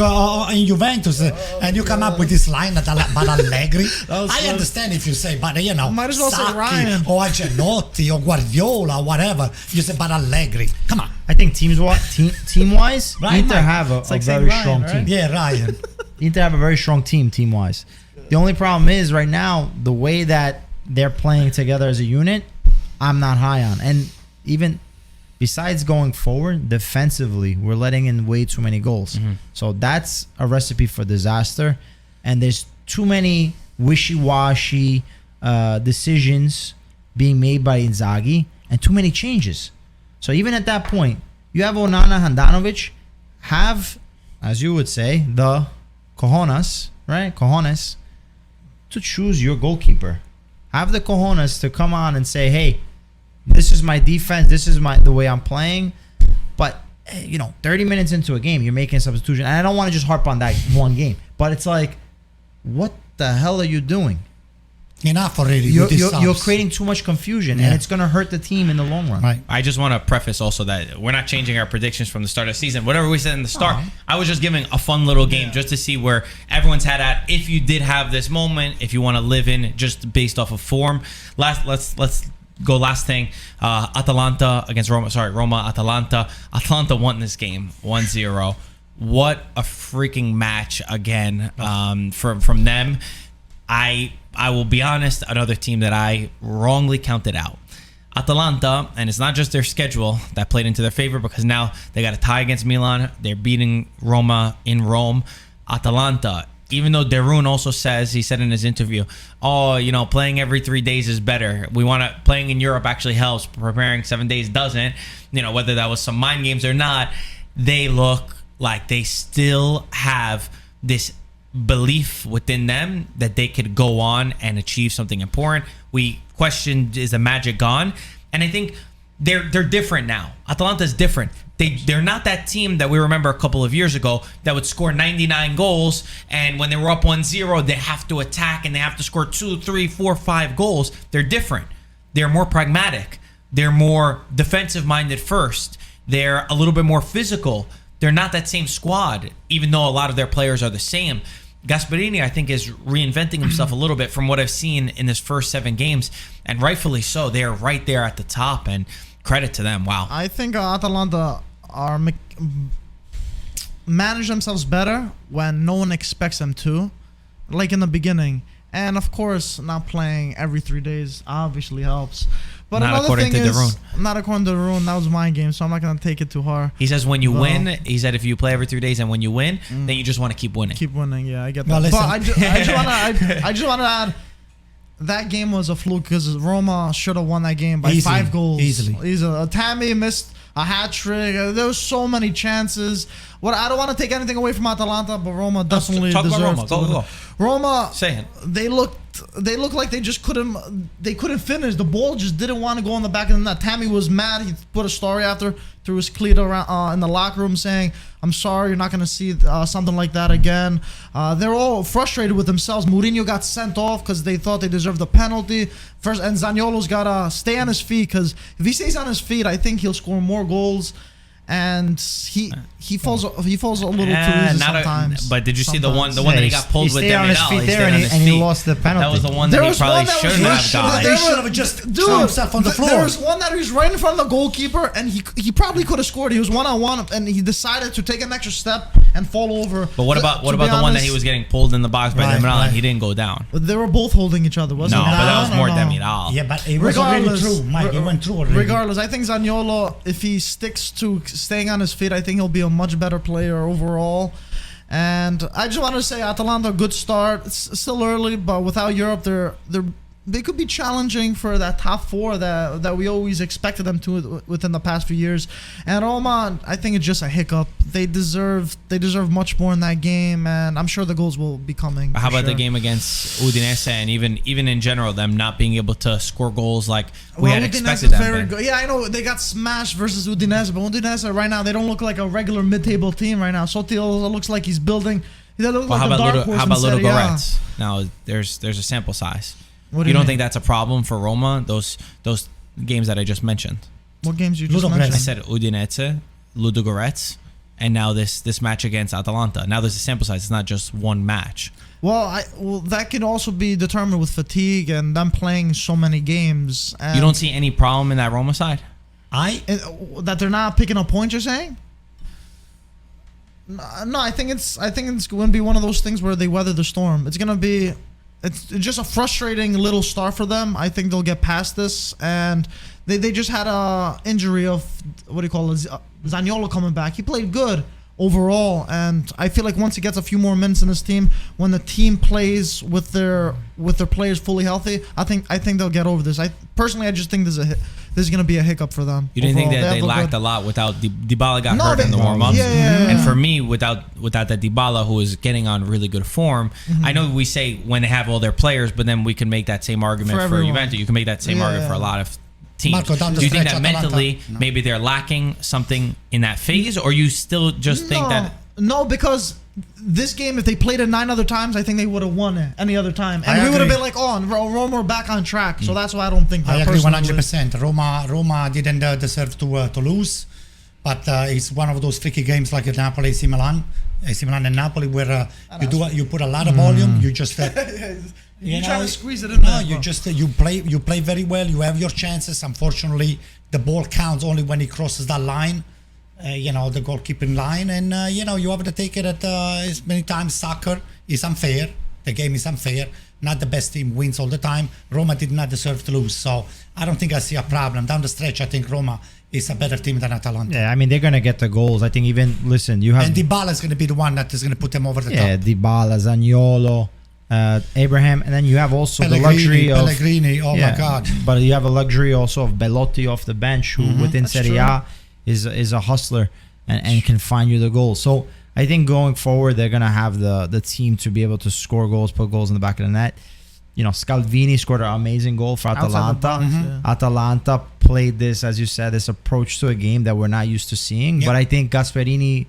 in Juventus, and you come up with this line about Allegri. I understand if you say, but you know, Might as well say Sacchi Ryan. or Ancelotti or Guardiola or whatever. You say, but Allegri. Come on. I think team-wise, Right, Inter Mike. have a like saying very Ryan, strong right? team. Yeah, Ryan. Inter have a very strong team-wise. The only problem is right now, the way that they're playing together as a unit, I'm not high on. And even besides going forward, defensively, we're letting in way too many goals. So that's a recipe for disaster. And there's too many wishy-washy decisions being made by Inzaghi and too many changes. So even at that point, you have Onana, Handanovic, have, as you would say, the cojones, right? Cojones, to choose your goalkeeper. Have the cojones to come on and say, hey, this is my defense, this is the way I'm playing. But, you know, 30 minutes into a game, you're making a substitution. And I don't want to just harp on that one game. But it's like, what the hell are you doing? Enough already. You're creating too much confusion, and it's going to hurt the team in the long run. Right. I just want to preface also that we're not changing our predictions from the start of the season. Whatever we said in the start, I was just giving a fun little game just to see where everyone's head at. If you did have this moment, if you want to live in just based off of form. Let's go last thing. Atalanta against Roma. Sorry, Roma, Atalanta. Atalanta won this game 1-0. What a freaking match again from them. I will be honest, another team that I wrongly counted out. Atalanta, and it's not just their schedule that played into their favor because now they got a tie against Milan. They're beating Roma in Rome. Atalanta, even though Derun also says, he said in his interview, oh, you know, playing every 3 days is better. We want to, playing in Europe actually helps. Preparing 7 days doesn't. You know, whether that was some mind games or not, they look like they still have this belief within them that they could go on and achieve something important. We questioned, is the magic gone? And I think they're different now. Atalanta's different. They're not that team that we remember a couple of years ago that would score 99 goals, and when they were up 1-0, they have to attack and they have to score 2, 3, 4, 5 goals. They're different. They're more pragmatic. They're more defensive minded first. They're a little bit more physical. They're not that same squad, even though a lot of their players are the same. Gasperini, I think, is reinventing himself a little bit from what I've seen in his first 7 games, and rightfully so. They're right there at the top, and credit to them. Wow. I think Atalanta are manage themselves better when no one expects them to, like in the beginning. And of course, not playing every 3 days obviously helps. But Not another according thing to is, Derun. not according to Derun, that was my game, so I'm not gonna take it too hard. He says when you No. win, he said if you play every 3 days and when you win, then you just want to keep winning. Keep winning, yeah, I get that. Well, listen. But I just want to add, that game was a fluke because Roma should have won that game by Easily, 5 goals. easily. Tammy missed a hat trick. There was so many chances. I don't want to take anything away from Atalanta, but Roma definitely talk about deserved Roma. to Go, win. Roma, Say it. they looked like they just couldn't finish. The ball just didn't want to go in the back of the net. Tammy was mad. He put a story after threw his cleat around in the locker room saying, "I'm sorry, you're not going to see something like that again." They're all frustrated with themselves. Mourinho got sent off because they thought they deserved the penalty. First, and Zaniolo's got to stay on his feet because if he stays on his feet, I think he'll score more goals. and he falls a little too easy sometimes. But did you see the one that he got pulled with? He stayed on his feet there, and he lost the penalty. That was the one that he probably shouldn't have got. They should have just thrown himself on the floor. There was one that he was right in front of the goalkeeper, and he probably could have scored. He was 1-on-1, and he decided to take an extra step and fall over. But what about the one that he was getting pulled in the box by Demiral and he didn't go down? But they were both holding each other, wasn't it? No, but that was more Demiral. Yeah, but it was already true, Mike. It went through already. Regardless, I think Zaniolo, if he sticks to staying on his feet, I think he'll be a much better player overall. And I just want to say, Atalanta, good start. It's still early, but without Europe, they could be challenging for that top four that we always expected them to within the past few years. And Roma, I think it's just a hiccup. They deserve much more in that game, and I'm sure the goals will be coming. How about the game against Udinese, and even in general, them not being able to score goals like we had expected them to? Yeah, I know they got smashed versus Udinese, but Udinese right now, they don't look like a regular mid-table team right now. Sotil looks like he's building. How about Ludogorets? Now there's a sample size. You don't think that's a problem for Roma? Those games that I just mentioned. What games you just mentioned? I said Udinese, Ludogorets, and now this match against Atalanta. Now there's a sample size. It's not just one match. Well, that can also be determined with fatigue and them playing so many games. And you don't see any problem in that Roma side? That they're not picking up points, you're saying? No, I think it's going to be one of those things where they weather the storm. It's just a frustrating little start for them. I think they'll get past this, and they just had a injury of Zaniolo coming back. He played good overall, and I feel like once he gets a few more minutes in his team, when the team plays with their players fully healthy, I think they'll get over this. I just think this is going to be a hiccup for them. You didn't think that they lacked a lot without Dybala got hurt in the warm-ups? Yeah. And for me, without that Dybala, who is getting on really good form, I know we say when they have all their players, but then we can make that same argument for Juventus. You can make that same argument for a lot of teams. Marco, do you think that mentally maybe they're lacking something in that phase, or you still just think that... No, because this game, if they played it 9 other times, I think they would have won it any other time. And we would have been like, Roma are back on track. So that's why I don't think that. I agree 100%. Roma didn't deserve to lose. But it's one of those tricky games like Napoli, AC Milan and Napoli, where you put a lot of volume. You just... You try to squeeze it in there. You play very well. You have your chances. Unfortunately, the ball counts only when it crosses that line. The goalkeeping line, and you have to take it at as many times. Soccer is unfair. The game is unfair. Not the best team wins all the time. Roma did not deserve to lose, so I don't think I see a problem down the stretch. I think Roma is a better team than Atalanta. Yeah, I mean they're gonna get the goals. I think you have, and Dybala is gonna be the one that is gonna put them over the top. Yeah, Dybala, Zaniolo, Abraham, and then you have also Pellegrini, the luxury of Pellegrini. Oh my God! But you have a luxury also of Belotti off the bench, who within Serie A is a hustler and can find you the goals. So I think going forward, they're gonna have the team to be able to score goals, put goals in the back of the net. Scalvini scored an amazing goal for Atalanta. Atalanta played this, as you said, this approach to a game that we're not used to seeing. Yep. But I think Gasperini,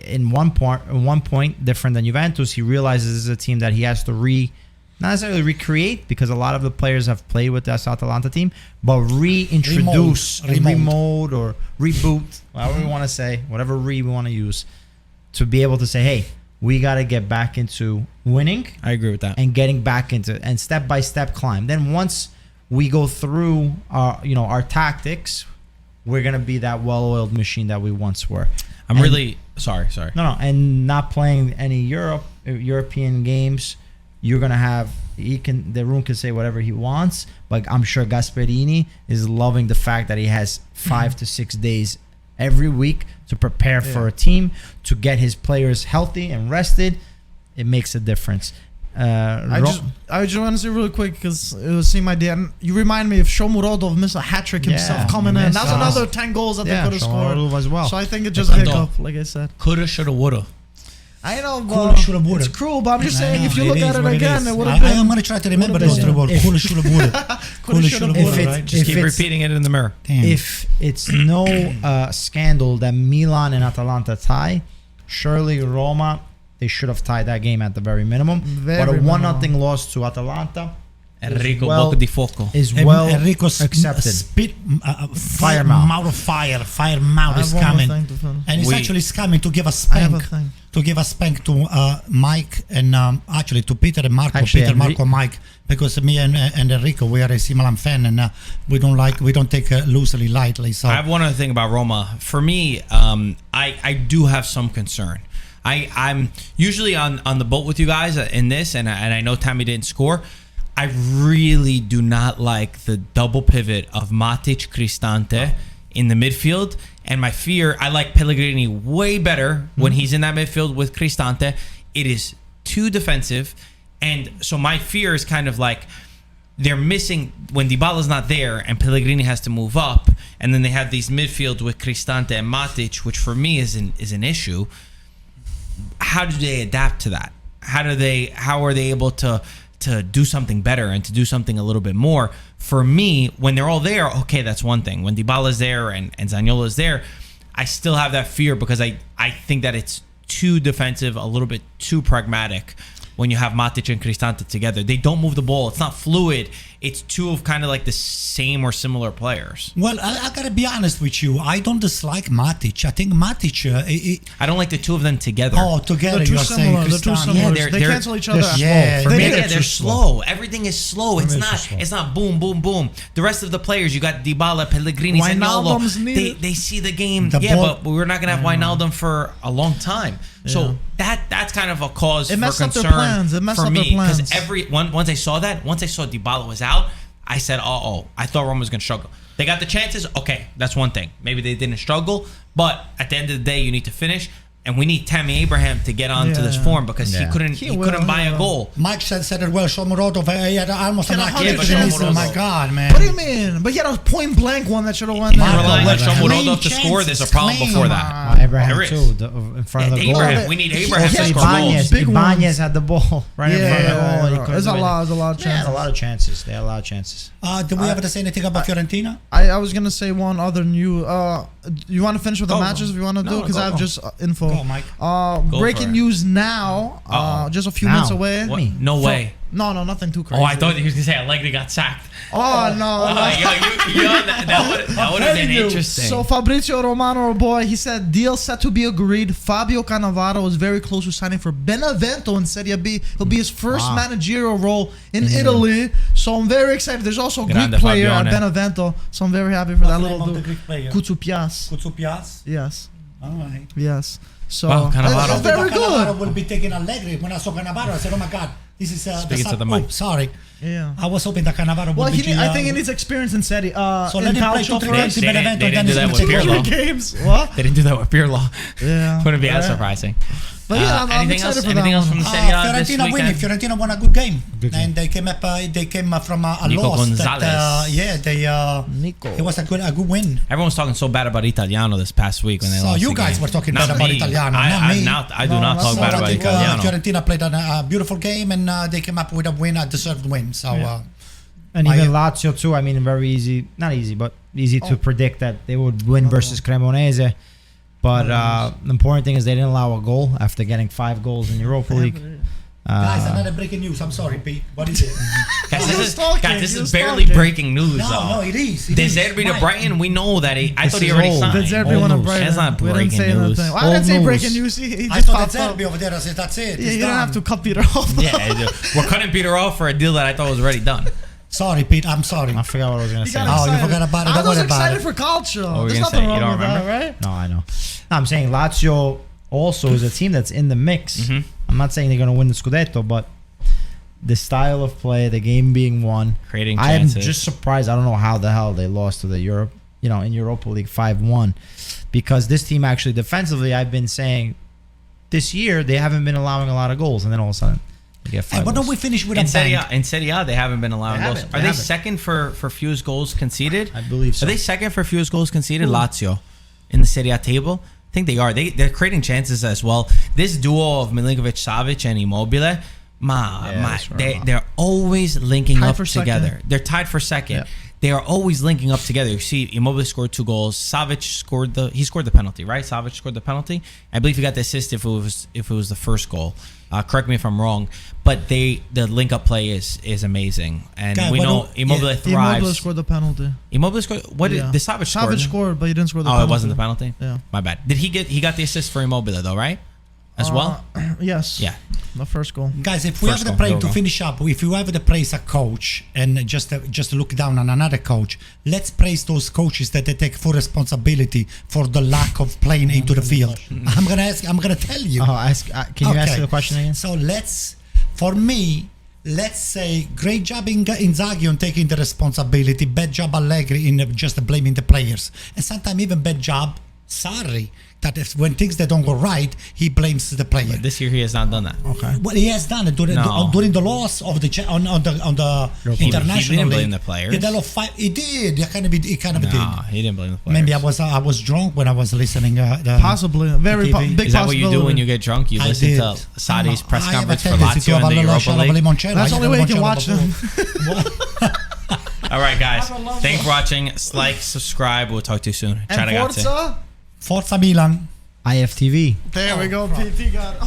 in one point different than Juventus, he realizes this is a team that he has to not necessarily recreate, because a lot of the players have played with this Atalanta team, but reintroduce, remold or reboot, whatever we want to say, whatever we want to use, to be able to say, hey, we got to get back into winning. I agree with that. And getting back into and step by step climb. Then once we go through our tactics, we're gonna be that well-oiled machine that we once were. I'm really sorry. No, and not playing any European games. You're gonna have the room can say whatever he wants, but I'm sure Gasperini is loving the fact that he has 5 to 6 days every week to prepare for a team, to get his players healthy and rested. It makes a difference. I just want to say really quick, because it was my idea. And you remind me of Shomurodov missed a hat trick himself coming in. That's another 10 goals that they could have scored as well. So I think it's just a hiccup, like I said. Coulda, shoulda, woulda. I know, but it's cruel, but I'm just saying, if you look at it again, it would have been... I'm going to try to remember those 3 words. Coulda, shoulda, woulda. Coulda, shoulda, woulda, right? Just keep repeating it in the mirror. Damn. If it's no scandal that Milan and Atalanta tie, surely Roma, they should have tied that game at the very minimum. But a 1-0 loss to Atalanta, Enrico well- Bocca di Fuoco. is And well Enrico's accepted. fire mouth. mouth of fire mouth I is have one more coming, thing to finish. and it's We- actually coming to give a I have a spank, thing. to give a spank to Mike and actually to Peter and Marco. Actually, Peter, Marco, Mike, because me and Enrico, we are a similar fan, and we don't take loosely lightly. So I have one other thing about Roma. For me, I do have some concern. I'm usually on the boat with you guys in this, and I know Tammy didn't score. I really do not like the double pivot of Matic Cristante in the midfield. And my fear, I like Pellegrini way better when he's in that midfield with Cristante. It is too defensive. And so my fear is kind of like they're missing when Dybala's not there and Pellegrini has to move up. And then they have these midfield with Cristante and Matic, which for me is an issue. How do they adapt to that? How are they able to do something better and to do something a little bit more? For me, when they're all there, okay, that's one thing. When Dybala's there and Zaniolo's there, I still have that fear because I think that it's too defensive, a little bit too pragmatic when you have Matic and Cristante together. They don't move the ball. It's not fluid. It's two of kind of like the same or similar players. well, I gotta be honest with you. I don't dislike Matic. I think Matic. I don't like the two of them together. Together They're you too are saying similar. They're too Cristante. similar. they're- They they're- cancel each other out. yeah, For they- me, Yeah, they're too slow. Everything is slow. It's me, not. it's too slow. It's not boom, boom, boom. The rest of the players, you got Dybala, Pellegrini, Wijnaldum's Zaniolo. needed. They see the game. The Yeah, ball- but we're not gonna have Wijnaldum for a long time. So that's kind of a cause It for messed up their concern plans. It messed for up their me because plans. once I saw Dybala was out, I said, I thought Roma was gonna struggle. They got the chances. Okay, that's one thing. Maybe they didn't struggle, but at the end of the day, you need to finish. And we need Tammy Abraham to get onto this Yeah. form because he Yeah. couldn't He couldn't will, buy he a will. goal. Mike said it well. Shomurodov, he had almost an Had 100 accurate chances. Oh my God, man! What do you mean? But he had a point blank one that should have won If you're that. relying on Well, Shomurodov to clean score, there's a chances, problem clean. before that. Well, Abraham There is. too, in front of the goal. Abraham, we need Abraham to Also, score goals. Ibanez, Big Ibanez ones. had the ball right in front of the goal. and he couldn't There's a do lot. anything. There's a lot of They had chances. a lot of chances. They had a lot of chances. Did we ever say anything about Fiorentina? I was gonna say one other new. You want to finish with the Go. matches if you want to do No, it because go, I have go. just info. Go, Mike. for Breaking it. news now. Uh-oh. Just a few Now. minutes away. What? No way. No, nothing too crazy. Oh, I thought he was gonna say Allegri got sacked. Oh no. That would have been interesting. So Fabrizio Romano, our boy, he said deal set to be agreed. Fabio Cannavaro is very close to signing for Benevento in Serie B. He'll be his first Wow. managerial role in Italy. So I'm very excited. There's also a Greek Grande player at Fabione. Benevento. So I'm very happy for that little name of the dude. Greek player? Koutsoupias. Koutsoupias? Yes. All right. Yes. So Wow, Cannavaro. it's very Cannavaro good. will be taking Allegri. When I saw Cannavaro, I said, "Oh my God, this is Speaking to the mic. sorry, Yeah. I was hoping that Cannavaro Well, would be. I think he needs experience in Serie. So in let him play calcio 2-3 for games us. in They didn't- Benevento, they and then didn't do he's that going with to take Pirlo. over. Games. What? They didn't do that with Pirlo. Yeah. Wouldn't be as Yeah. surprising. But yeah, I'm anything excited else? for Anything that else one. from the Serie A this Fiorentina winning. weekend? Fiorentina won a good game, Good game. and they came from a Nico loss. Gonzalez. Nico. It was a good win. Everyone was talking so bad about Italiano this past week when they So lost. you the guys game. were talking Not bad about me. Italiano, not me. I do No, not that's talk not bad what about I think, Italiano. Fiorentina played a beautiful game, and they came up with a win, a deserved win. So And even Lazio too. I mean, very easy, not easy, but easy to predict that they would win versus Cremonese. But the important thing is they didn't allow a goal after getting 5 goals in Europa League. guys, another breaking news. I'm sorry, Pete. What is it? Guys, He was talking, this he is was barely talking. breaking news, No, though. it is. It De is. Zerbi to Mike. Brighton, we know that I This thought he is already old. signed. Did everyone Old at news. Brighton? That's not We didn't breaking say news. anything. I Old didn't say news. breaking news. He I just thought popped it's up. Zerbi over there. I said, that's it. Yeah, It's you don't done. have to cut Peter off. Yeah, we're cutting Peter off for a deal that I thought was already done. Sorry, Pete. I'm sorry. I forgot what I was gonna You say. got Oh, you excited. forgot about it. I Don't was worry about excited it. for culture. What were you There's gonna say? nothing You wrong don't with that, remember? right? No, I know. No, I'm saying Lazio also is a team that's in the mix. Mhm. I'm not saying they're going to win the Scudetto, but the style of play, the game being won, Creating I am chances. just surprised. I don't know how the hell they lost to the Europe, in Europa League 5-1, because this team actually defensively, I've been saying this year they haven't been allowing a lot of goals, and then all of a sudden they get 5 Hey, but don't goals. we finish with a in Serie bang? A, they haven't been allowing They goals. haven't, Are they they haven't. second for fewest goals conceded? I believe so. Are they second for fewest goals conceded? Lazio in the Serie A table. I think they are. They're creating chances as well. This duo of Milinkovic-Savic and Immobile, that's right. they're always linking Tied up for second. together. They're tied for second. Yeah. they are always linking up together. You see, Immobile scored 2 goals. Savic scored the penalty, right? Savic scored the penalty. I believe he got the assist if it was the first goal. Correct me if I'm wrong, but the link up play is amazing, and we know Immobile thrives. Immobile scored the penalty. Immobile scored. What did the Savic score? Savic scored, but he didn't score the penalty. penalty. Oh, it wasn't the penalty. Yeah, my bad. Did he got the assist for Immobile though, right? As well. Yes. Yeah. The first goal. Guys, if we have the praise to finish up, if you have the praise a coach and just look down on another coach, let's praise those coaches that they take full responsibility for the lack of playing into the field. I'm gonna tell you. Can you ask the question again? So for me, let's say great job Inzaghi on taking the responsibility, bad job Allegri in just blaming the players, and sometimes even bad job Sarri. That if when things that don't go right, he blames the player. But this year he has not done that. Okay. Well, he has done it during the loss of the on the international. He didn't blame the players. He did. He kind of did. No, he didn't blame the players. Maybe I was drunk when I was listening. Possibly, very big. Is that what you do when you get drunk? You listen to Sadi's press conference for Lazio in the Europa League. That's the only way you can watch them. All right, guys. Thanks for watching. Like, subscribe. We'll talk to you soon. And Forza Milan. IFTV. There we go. PT got.